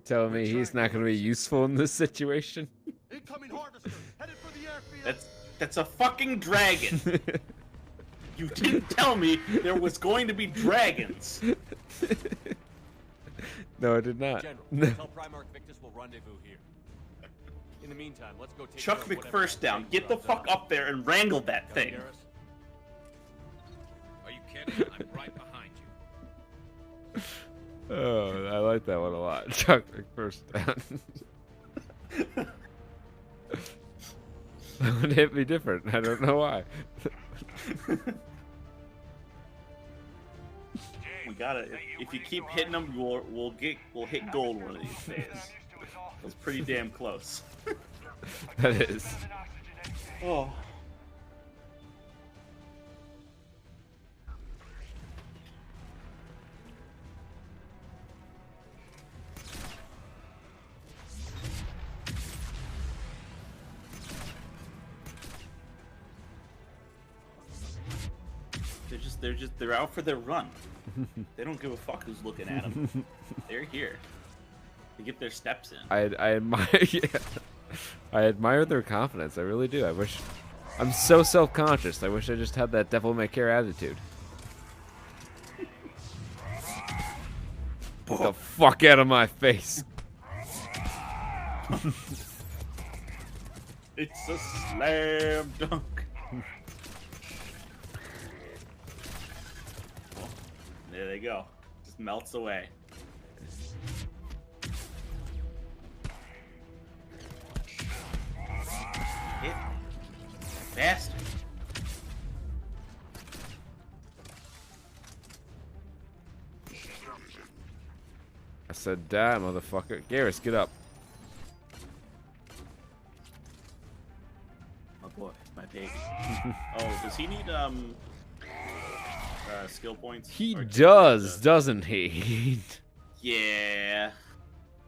Telling me he's not going to be useful in this situation? Incoming harvester, headed for the airfield. That's a fucking dragon. You didn't tell me there was going to be dragons. No, I did not. General, tell Primarch Victus will rendezvous here. In the meantime, let's go take Chuck care of whatever McFirst down. things Get are the outside. fuck up there and wrangle that Got it, thing. Garrus? Are you kidding? I'm right behind you. Oh, I like that one a lot. Chuck McFirst down. That would hit me different. I don't know why. We gotta. If you keep hitting them, we'll hit gold one of these days. That's pretty damn close. That is. Oh. They're out for their run. They don't give a fuck who's looking at them. They're here to get their steps in. I admire. Yeah. I admire their confidence. I really do. I wish. I'm so self-conscious. I wish I just had that devil may care attitude. Get the fuck out of my face. It's a slam dunk. There they go. Just melts away. Hit me. Bastard. I said, die, motherfucker. Garrus, get up. My boy, my baby. Oh, does he need skill points? He Or does, doesn't he? Yeah.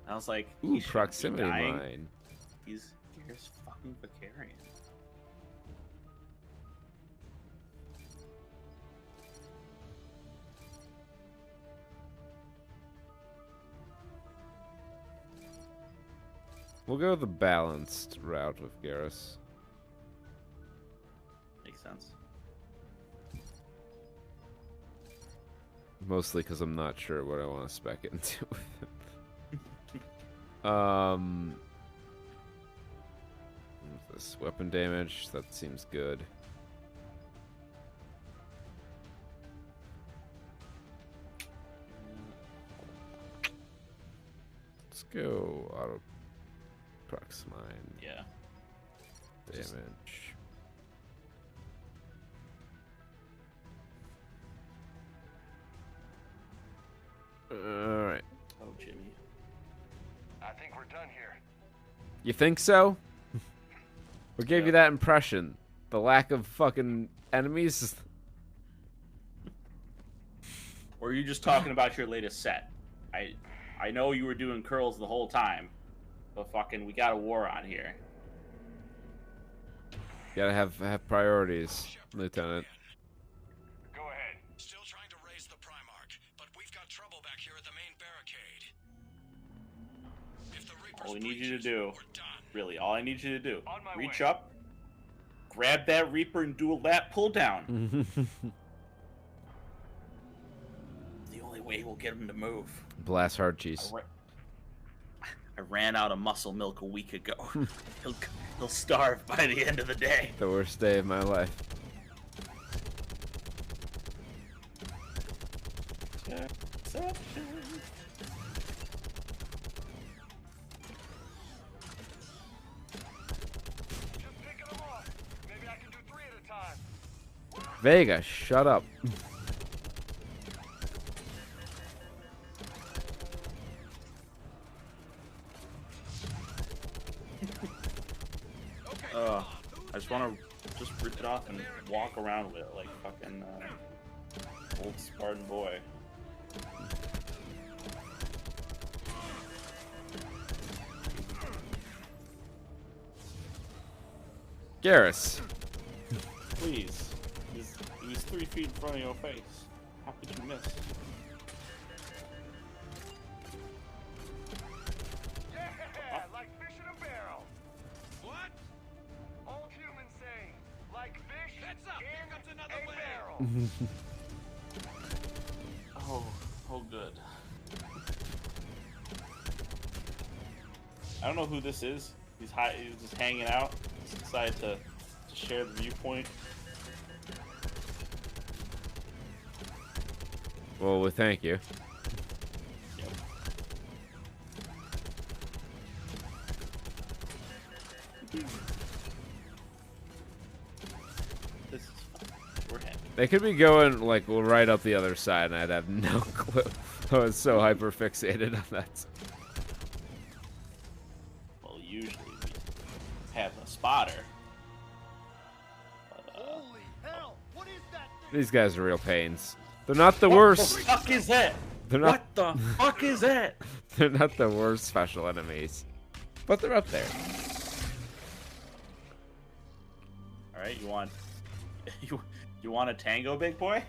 I was like, Ooh, he should be proximity dying. mine. He's fucking Vicarian. We'll go the balanced route with Garrus. Makes sense. Mostly because I'm not sure what I want to spec into. This weapon damage, that seems good. Let's go auto prox mine. Yeah. Damage. Alright. Oh, Jimmy. I think we're done here. You think so? What gave you that impression? The lack of fucking enemies? Or are you just talking about your latest set? I know you were doing curls the whole time, but fucking, we got a war on here. Gotta have priorities, Lieutenant. Go ahead. Still trying to raise the Primarch, but we've got trouble back here at the main barricade. If the Reapers All we need you to do, really, all I need you to do, reach up, grab that Reaper, and do a lat pull down. The only way we'll get him to move. Blast hard cheese. I ran out of muscle milk a week ago. He'll starve by the end of the day. The worst day of my life. Vega, shut up. I just want to just rip it off and walk around with it like fucking old Spartan boy. Garrus. Please. He was 3 feet in front of your face. How could you miss? Yeah, like fish in a barrel. What? Old human saying, like fish in a barrel. Oh, good. I don't know who this is. He's just hanging out. He's decided to share the viewpoint. Well, we thank you. Yep. This is fun. We're happy. They could be going like right up the other side, and I'd have no clue. I was so hyper fixated on that. Well, usually we have a spotter. But, Holy hell! What is that thing? These guys are real pains. They're not the worst. What the fuck is that? They're not, what the fuck is that? They're not the worst special enemies, but they're up there. All right, you want a tango, big boy?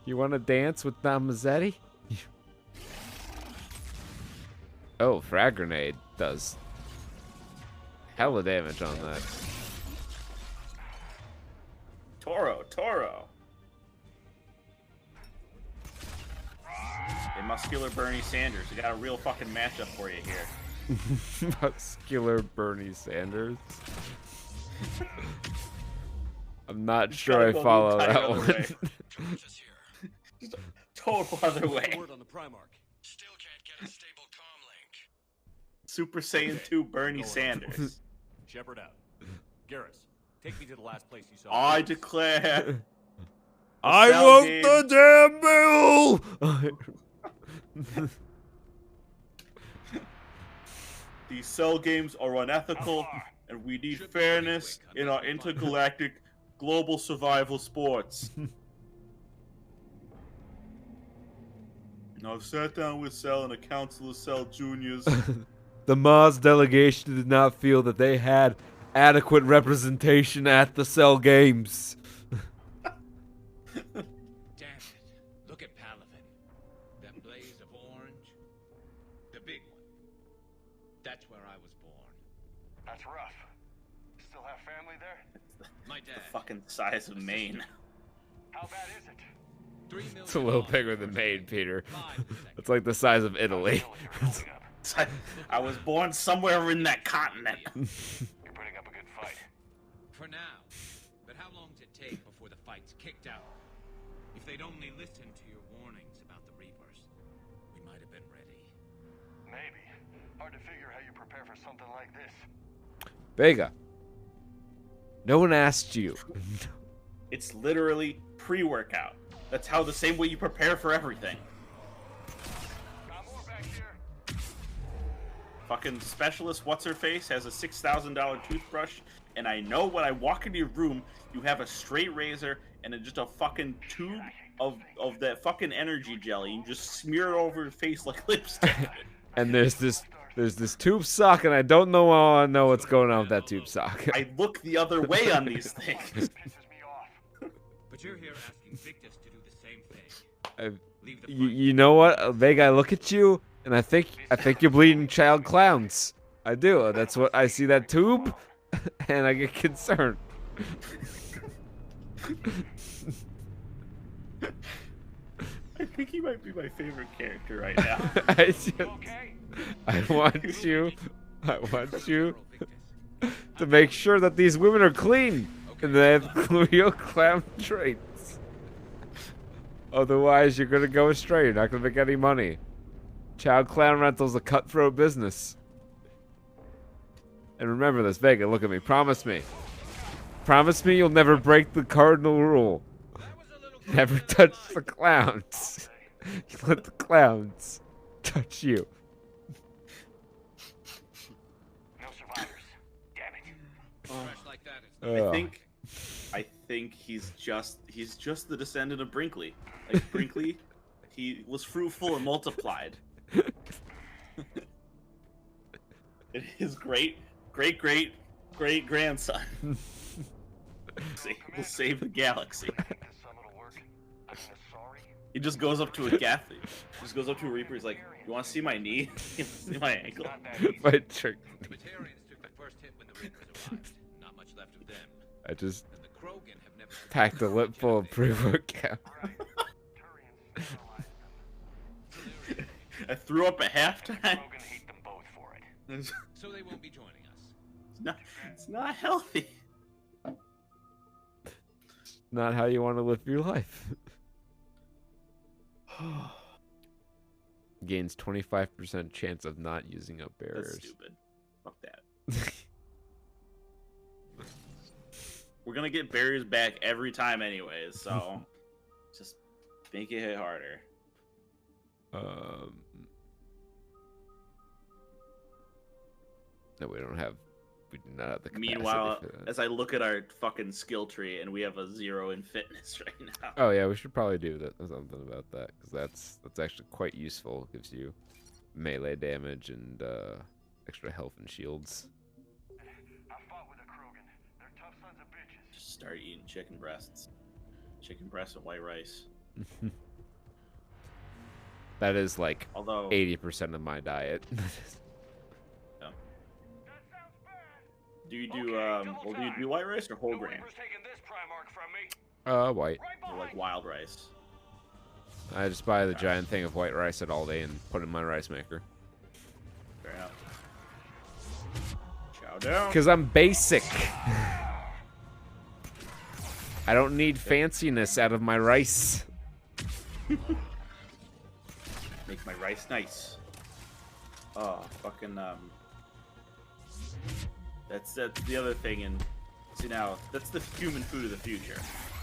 You want to dance with Don Mazzetti? Oh, frag grenade does hella damage on that. Toro. A muscular Bernie Sanders. We got a real fucking matchup for you here. Muscular Bernie Sanders. I'm not sure I follow that one. Just a total other way. Word on the Primarch. Still can't get a stable comm link. Super Saiyan 2 Bernie Sanders. Shepard out. Garrus, take me to the last place you saw. I declare. I want the damn bill! These cell games are unethical, and we need fairness in our intergalactic global survival sports. Now, I've sat down with Cell and a council of Cell Juniors. The Mars delegation did not feel that they had adequate representation at the Cell Games. Damn it. Look at Palaven. That blaze of orange. The big one. That's where I was born. That's rough. Still have family there? My dad. The fucking size of Maine. How bad is it? It's a little bigger than Maine, Peter. It's like the size of Italy. I was born somewhere in that continent. You're putting up a good fight. For now. But how long does it take before the fight's kicked out? If they'd only listened to your warnings about the Reapers, we might have been ready. Maybe. Hard to figure how you prepare for something like this. Vega. No one asked you. It's literally pre-workout. That's how the same way you prepare for everything. Got more back here. Fucking specialist what's-her-face has a $6,000 toothbrush, and I know when I walk into your room, you have a straight razor and just a fucking tube of that fucking energy jelly and just smear it over your face like lipstick. And there's this tube sock, and I don't know what's going on with that tube sock. I look the other way on these things. But you're here asking Victus to do the same thing. You know what, Vega? I look at you, and I think you're bleeding child clowns. I do. That's what I see, that tube, and I get concerned. I think he might be my favorite character right now. I want you to make sure that these women are clean and they have real clown traits. Otherwise, you're gonna go astray. You're not gonna make any money. Child clown rental's a cutthroat business. And remember this, Vega. Look at me. Promise me. Promise me you'll never break the cardinal rule. Never touch the clowns. You let the clowns touch you. No survivors. Damn it. I think he's just the descendant of Brinkley. Like Brinkley, he was fruitful and multiplied. His great grandson. Will save the galaxy. He just goes up to a gaff. He just goes up to a Reaper. He's like, "You want to see my knee? You want to see my ankle?" My trick. The Batarians took the first hit when the Reapers arrived. Not much left of them. I just And the Krogan have never packed a lip full of pre-workout. I threw up at halftime. So they won't be joining us. It's not healthy. Not how you want to live your life. Gains 25% chance of not using up barriers. That's stupid. Fuck that. We're gonna get barriers back every time anyways, so just make it hit harder. No, we do not have the capacity Meanwhile, for that. as I look at our fucking skill tree, and we have a 0 in fitness right now. Oh yeah, we should probably do something about that, because that's actually quite useful. It gives you melee damage and extra health and shields. Just start eating chicken breasts and white rice. That is like Although 80% of my diet. Do you do do you do white rice or whole grain? White. Or like wild rice. I just buy the giant thing of white rice at Aldi and put it in my rice maker. Fair enough. Chow down. Because I'm basic. I don't need fanciness out of my rice. Make my rice nice. Oh, fucking That's the other thing, and see now that's the human food of the future.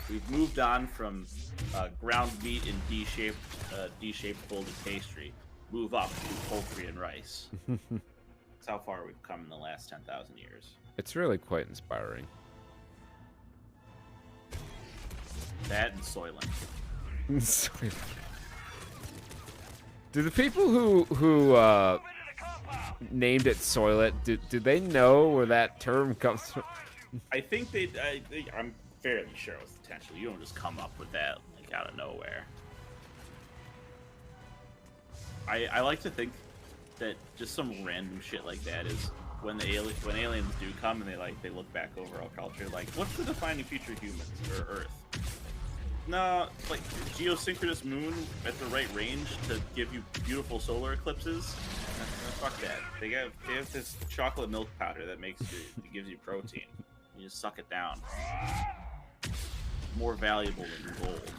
We've moved on from ground meat and D-shaped folded pastry. Move up to poultry and rice. That's how far we've come in the last 10,000 years. It's really quite inspiring. That and Soylent. Do the people who named it Soylent, do they know where that term comes from? I think I'm fairly sure it was intentional. You don't just come up with that like out of nowhere. I like to think that just some random shit like that is when aliens do come and they look back over our culture, like, what's the defining feature of humans or Earth? No, like geosynchronous moon at the right range to give you beautiful solar eclipses. Fuck that. They have this chocolate milk powder that gives you protein. You just suck it down. More valuable than gold.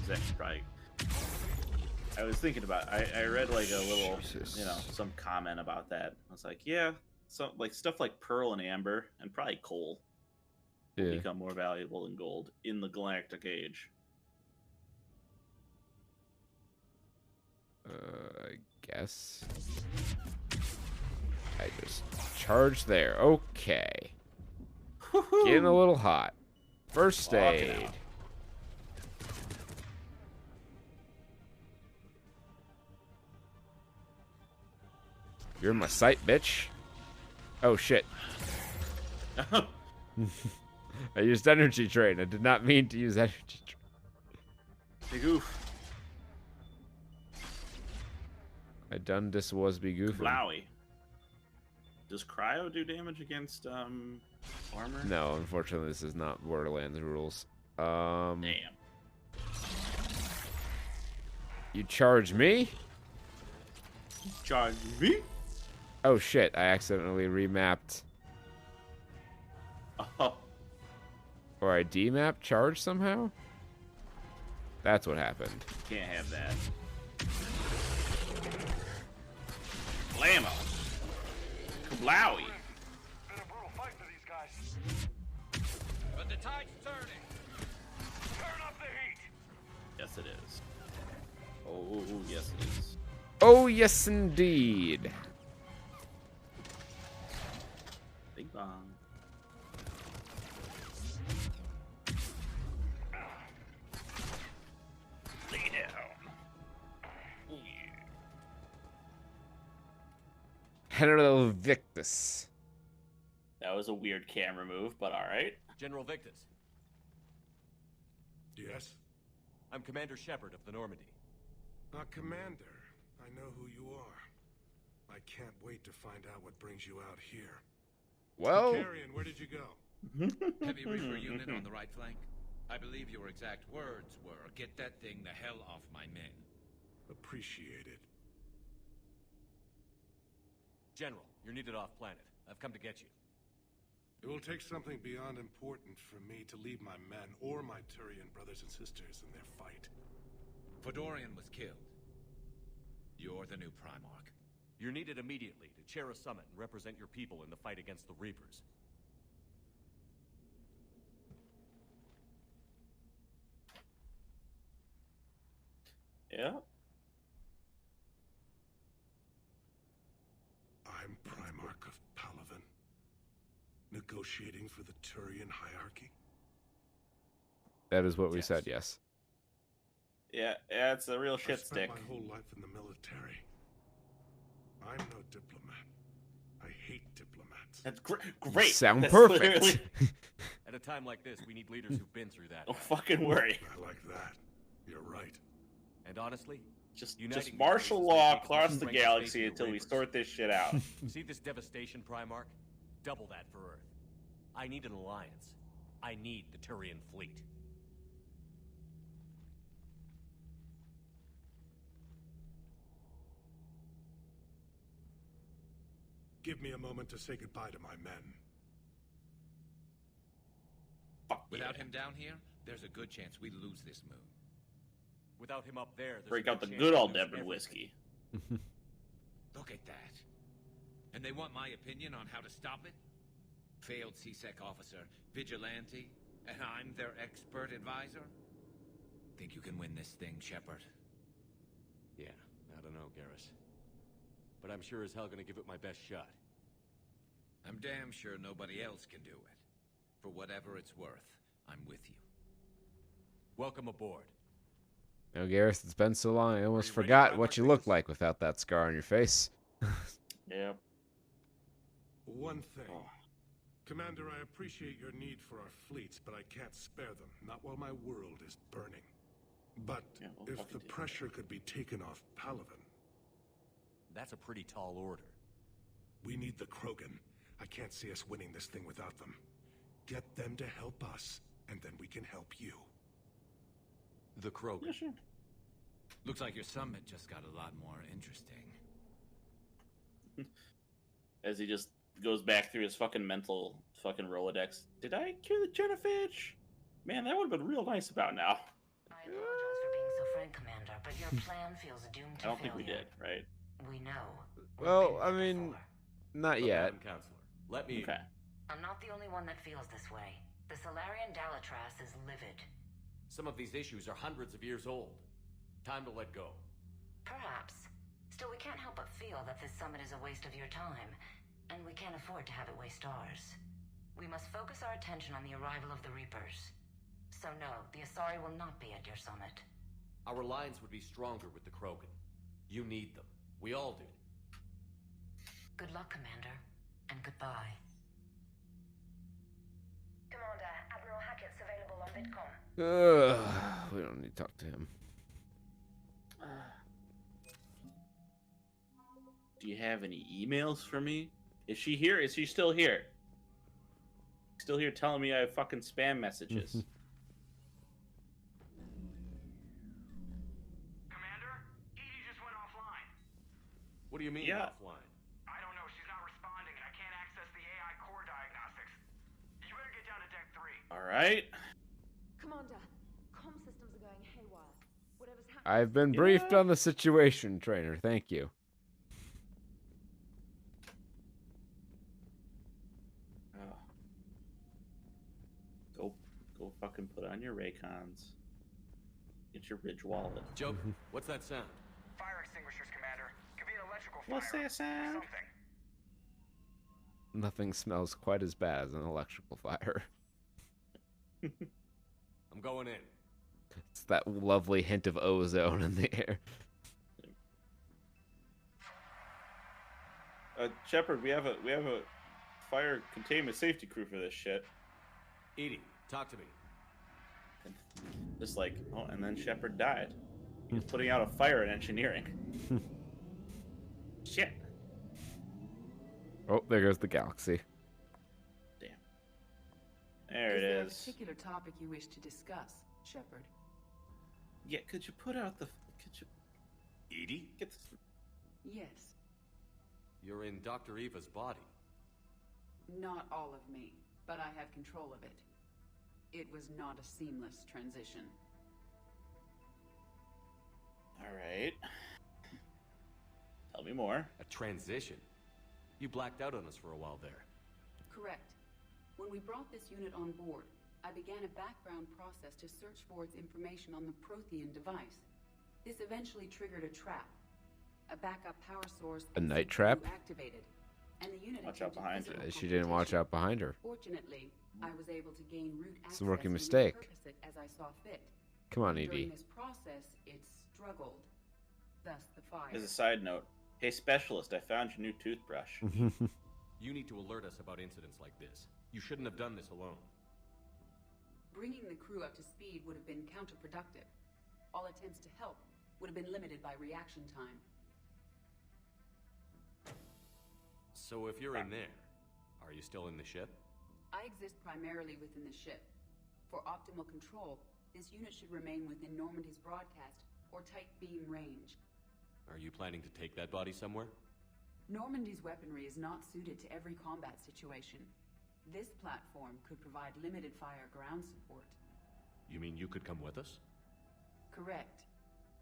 It's actually probably. I was thinking about. I read like a little, some comment about that. I was like, yeah, so like stuff like pearl and amber and probably coal will become more valuable than gold in the galactic age. I guess. I just charged there. Okay. Getting a little hot. First aid. You're in my sight, bitch. Oh, shit. I used energy drain. I did not mean to use energy drain. Big oof. I done this was be goofing. Wowie. Does cryo do damage against armor? No, unfortunately, this is not Borderlands rules. Damn. You charge me? Charge me? Oh shit! I accidentally remapped. Oh. Or I demapped charge somehow? That's what happened. Can't have that. Blammo. Kablowie. Been a brutal fight for these guys. But the tide's turning. Turn up the heat. Yes, it is. Oh, yes, it is. Oh yes, indeed. Big bong. Lay down. General Victus. That was a weird camera move, but alright. General Victus. Yes? I'm Commander Shepard of the Normandy. Commander, I know who you are. I can't wait to find out what brings you out here. Well... Carrion, where did you go? Heavy Reaper unit on the right flank. I believe your exact words were, "Get that thing the hell off my men." Appreciate it. General, you're needed off planet. I've come to get you. It will take something beyond important for me to leave my men or my Turian brothers and sisters in their fight. Fedorian was killed. You're the new Primarch. You're needed immediately to chair a summit and represent your people in the fight against the Reapers. Yeah. I'm Primarch of Palaven. Negotiating for the Turian hierarchy? That is what we said, yes. Yeah, it's a real shit stick. I spent my whole life in the military. I'm no diplomat. I hate diplomats. That's great. You sound That's perfect. literally- At a time like this, we need leaders who've been through that. Don't fucking worry. I like that. You're right. And honestly, Just uniting martial these forces law will make across us the strength galaxy facing the until we Reapers. sort this shit out. See this devastation, Primarch? Double that for Earth. I need an alliance. I need the Turian fleet. Give me a moment to say goodbye to my men. Without him down here, there's a good chance we lose this moon. Without him up there, there's Break a out the chance good we old lose Devon everything. whiskey. Look at that. And they want my opinion on how to stop it? Failed CSEC officer, vigilante, and I'm their expert advisor? Think you can win this thing, Shepard? Yeah, I don't know, Garrus. But I'm sure as hell gonna give it my best shot. I'm damn sure nobody else can do it. For whatever it's worth, I'm with you. Welcome aboard. No, Gareth, it's been so long, I almost you ready, forgot Primarch what you look like without that scar on your face. Yeah. One thing. Commander, I appreciate your need for our fleets, but I can't spare them. Not while my world is burning. But Yeah, well, if fucking the do. pressure could be taken off Palaven, That's a pretty tall order. we need the Krogan. I can't see us winning this thing without them. Get them to help us, and then we can help you. The Krogan. Yeah, sure. Looks like your summit just got a lot more interesting. As he just goes back through his fucking mental fucking Rolodex. Did I cure the Jennifish? Man, that would have been real nice about now. I apologize for being so frank, Commander, but your plan feels doomed to I don't think we failure. did, right? We know. Well, I mean, not yet. Madam Counselor, let me... Okay. I'm not the only one that feels this way. The Solarian Dalatras is livid. Some of these issues are hundreds of years old. Time to let go. Perhaps. Still, we can't help but feel that this summit is a waste of your time, and we can't afford to have it waste ours. We must focus our attention on the arrival of the Reapers. So no, the Asari will not be at your summit. Our alliance would be stronger with the Krogan. You need them. We all do. Good luck, Commander, and goodbye. Commander, Admiral Hackett's available on Vidcom. We don't need to talk to him. Do you have any emails for me? Is she here? Is she still here? Still here telling me I have fucking spam messages. Commander, Edie just went offline. What do you mean offline? I don't know. She's not responding, and I can't access the AI core diagnostics. You better get down to Deck 3. All right. Commander, comm systems are going haywire. Whatever's happening. I've been briefed on the situation, Trainer. Thank you. Go fucking put on your Raycons. Get your Ridge wallet. Joker, what's that sound? Fire extinguishers, Commander. Could be an electrical fire. What's that sound? Something. Nothing smells quite as bad as an electrical fire. I'm going in. It's that lovely hint of ozone in the air. Shepard, we have a fire containment safety crew for this shit. Edie, talk to me. And just like, oh, and then Shepard died. He was putting out a fire in engineering. Shit. Oh, there goes the galaxy. Damn. There it is. Is there a particular topic you wish to discuss, Shepard? Yeah, could you put out the... Could you... Edie? Get this... Yes. You're in Dr. Eva's body. Not all of me, but I have control of it. It was not a seamless transition. All right. Tell me more. A transition? You blacked out on us for a while there. Correct. When we brought this unit on board, I began a background process to search for its information on the Prothean device. This eventually triggered a trap. A backup power source. A night trap? Activated, and the unit watch out behind her. She didn't watch out behind her. Fortunately, I was able to gain root access. It's a rookie and mistake. repurpose it as I saw fit. Come on, During Edie. this process, it struggled. Thus the fire. As a side note, hey specialist, I found your new toothbrush. You need to alert us about incidents like this. You shouldn't have done this alone. Bringing the crew up to speed would have been counterproductive. All attempts to help would have been limited by reaction time. So if you're in there, are you still in the ship? I exist primarily within the ship. For optimal control, this unit should remain within Normandy's broadcast or tight beam range. Are you planning to take that body somewhere? Normandy's weaponry is not suited to every combat situation. This platform could provide limited fire ground support. You mean you could come with us? Correct.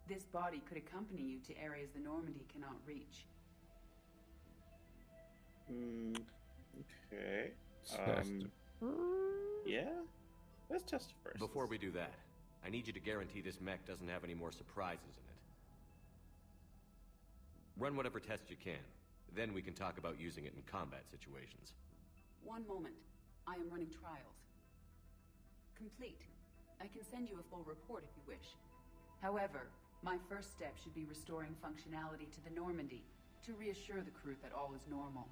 This body could accompany you to areas the Normandy cannot reach. Okay. Yeah? Let's test it first. Before we do that, I need you to guarantee this mech doesn't have any more surprises in it. Run whatever tests you can. Then we can talk about using it in combat situations. One moment. I am running trials. Complete. I can send you a full report if you wish. However, my first step should be restoring functionality to the Normandy to reassure the crew that all is normal.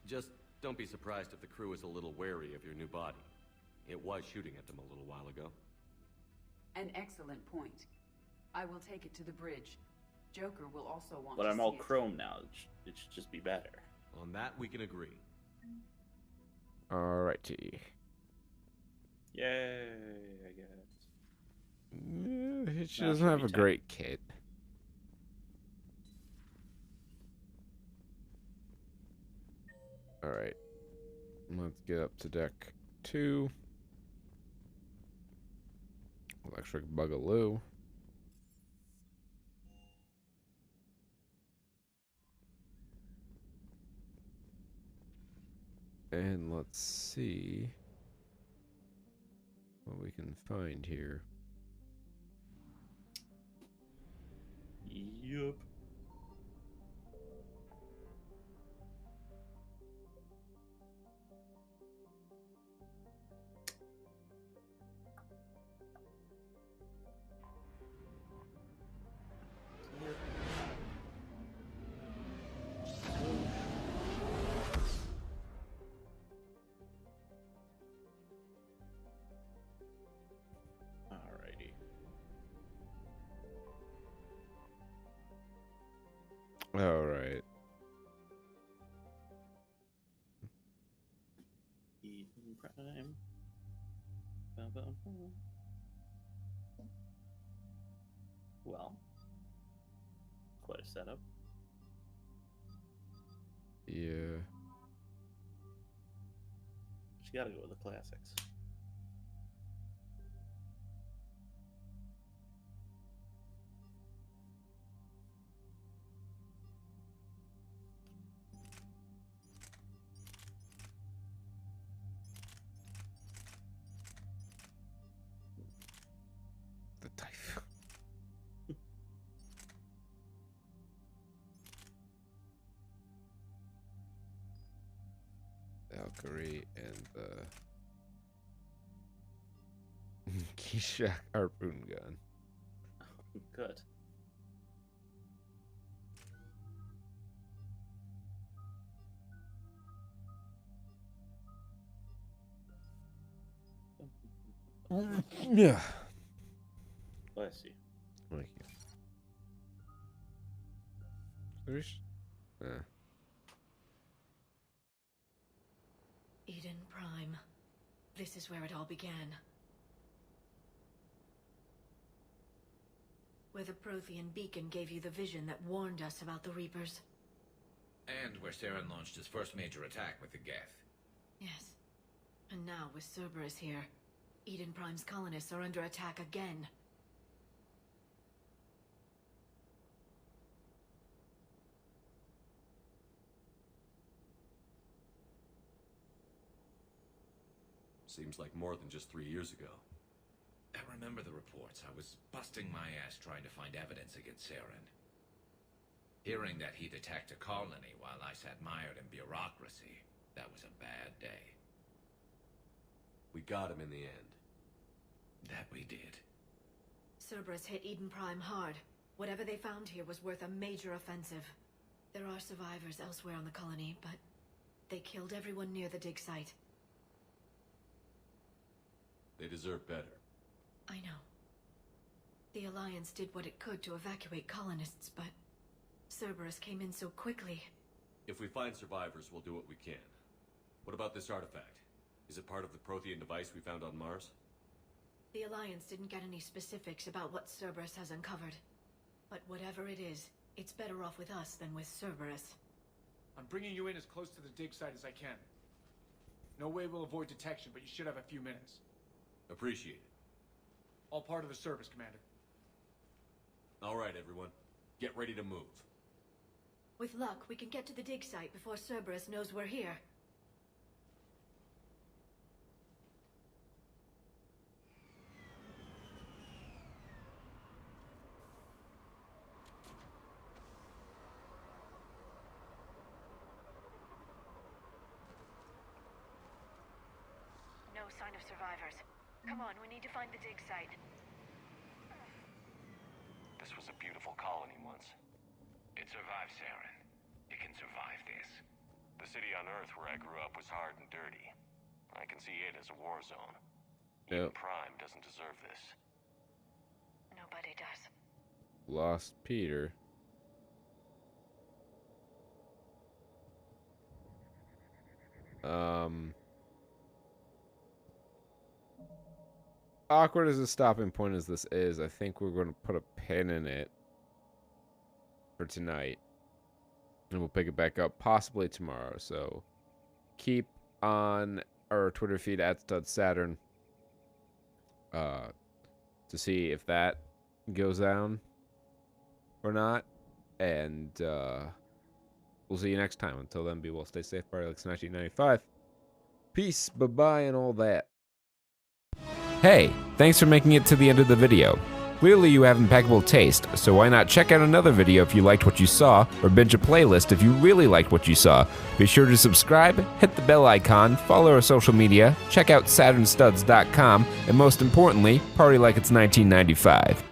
Just don't be surprised if the crew is a little wary of your new body. It was shooting at them a little while ago. An excellent point. I will take it to the bridge. Joker will also want But to I'm all see it. chrome now. It should just be better. On that, we can agree. Alrighty. Yay, I guess. She doesn't have a great kit. Alright. Let's get up to deck 2. Electric Bugaloo. And let's see what we can find here. Yup. All right. Eden Prime. Bum, bum, bum. Well, quite a setup. Yeah. You gotta go with the classics. The typhoon. Valkyrie and the Keisha harpoon gun. Good. Yeah. Bless you. Thank you. There's. Eden Prime. This is where it all began. Where the Prothean beacon gave you the vision that warned us about the Reapers. And where Saturn launched his first major attack with the Geth. Yes. And now, with Cerberus here, Eden Prime's colonists are under attack again. Seems like more than just 3 years ago. I remember the reports. I was busting my ass trying to find evidence against Saturn. Hearing that he'd attacked a colony while I sat mired in bureaucracy, that was a bad day. We got him in the end. That we did. Cerberus hit Eden Prime hard. Whatever they found here was worth a major offensive. There are survivors elsewhere on the colony, but they killed everyone near the dig site. They deserve better. I know. The Alliance did what it could to evacuate colonists, but Cerberus came in so quickly. If we find survivors, we'll do what we can. What about this artifact? Is it part of the Prothean device we found on Mars? The Alliance didn't get any specifics about what Cerberus has uncovered. But whatever it is, it's better off with us than with Cerberus. I'm bringing you in as close to the dig site as I can. No way we'll avoid detection, but you should have a few minutes. Appreciate it. All part of the service, Commander. All right, everyone. Get ready to move. With luck, we can get to the dig site before Cerberus knows we're here. No sign of survivors. Come on, we need to find the dig site. This was a beautiful colony once. It survived Saturn. It can survive this. The city on Earth where I grew up was hard and dirty. I can see it as a war zone. Eden Prime doesn't deserve this. Nobody does. Lost Peter. Awkward as a stopping point as this is, I think we're going to put a pin in it for tonight. And we'll pick it back up possibly tomorrow. So keep on our Twitter feed at StudsSaturn to see if that goes down or not. And we'll see you next time. Until then, be well, stay safe, party like it's 1995. Peace, bye-bye, and all that. Hey, thanks for making it to the end of the video. Clearly you have impeccable taste, so why not check out another video if you liked what you saw, or binge a playlist if you really liked what you saw. Be sure to subscribe, hit the bell icon, follow our social media, check out saturnstuds.com, and most importantly, party like it's 1995.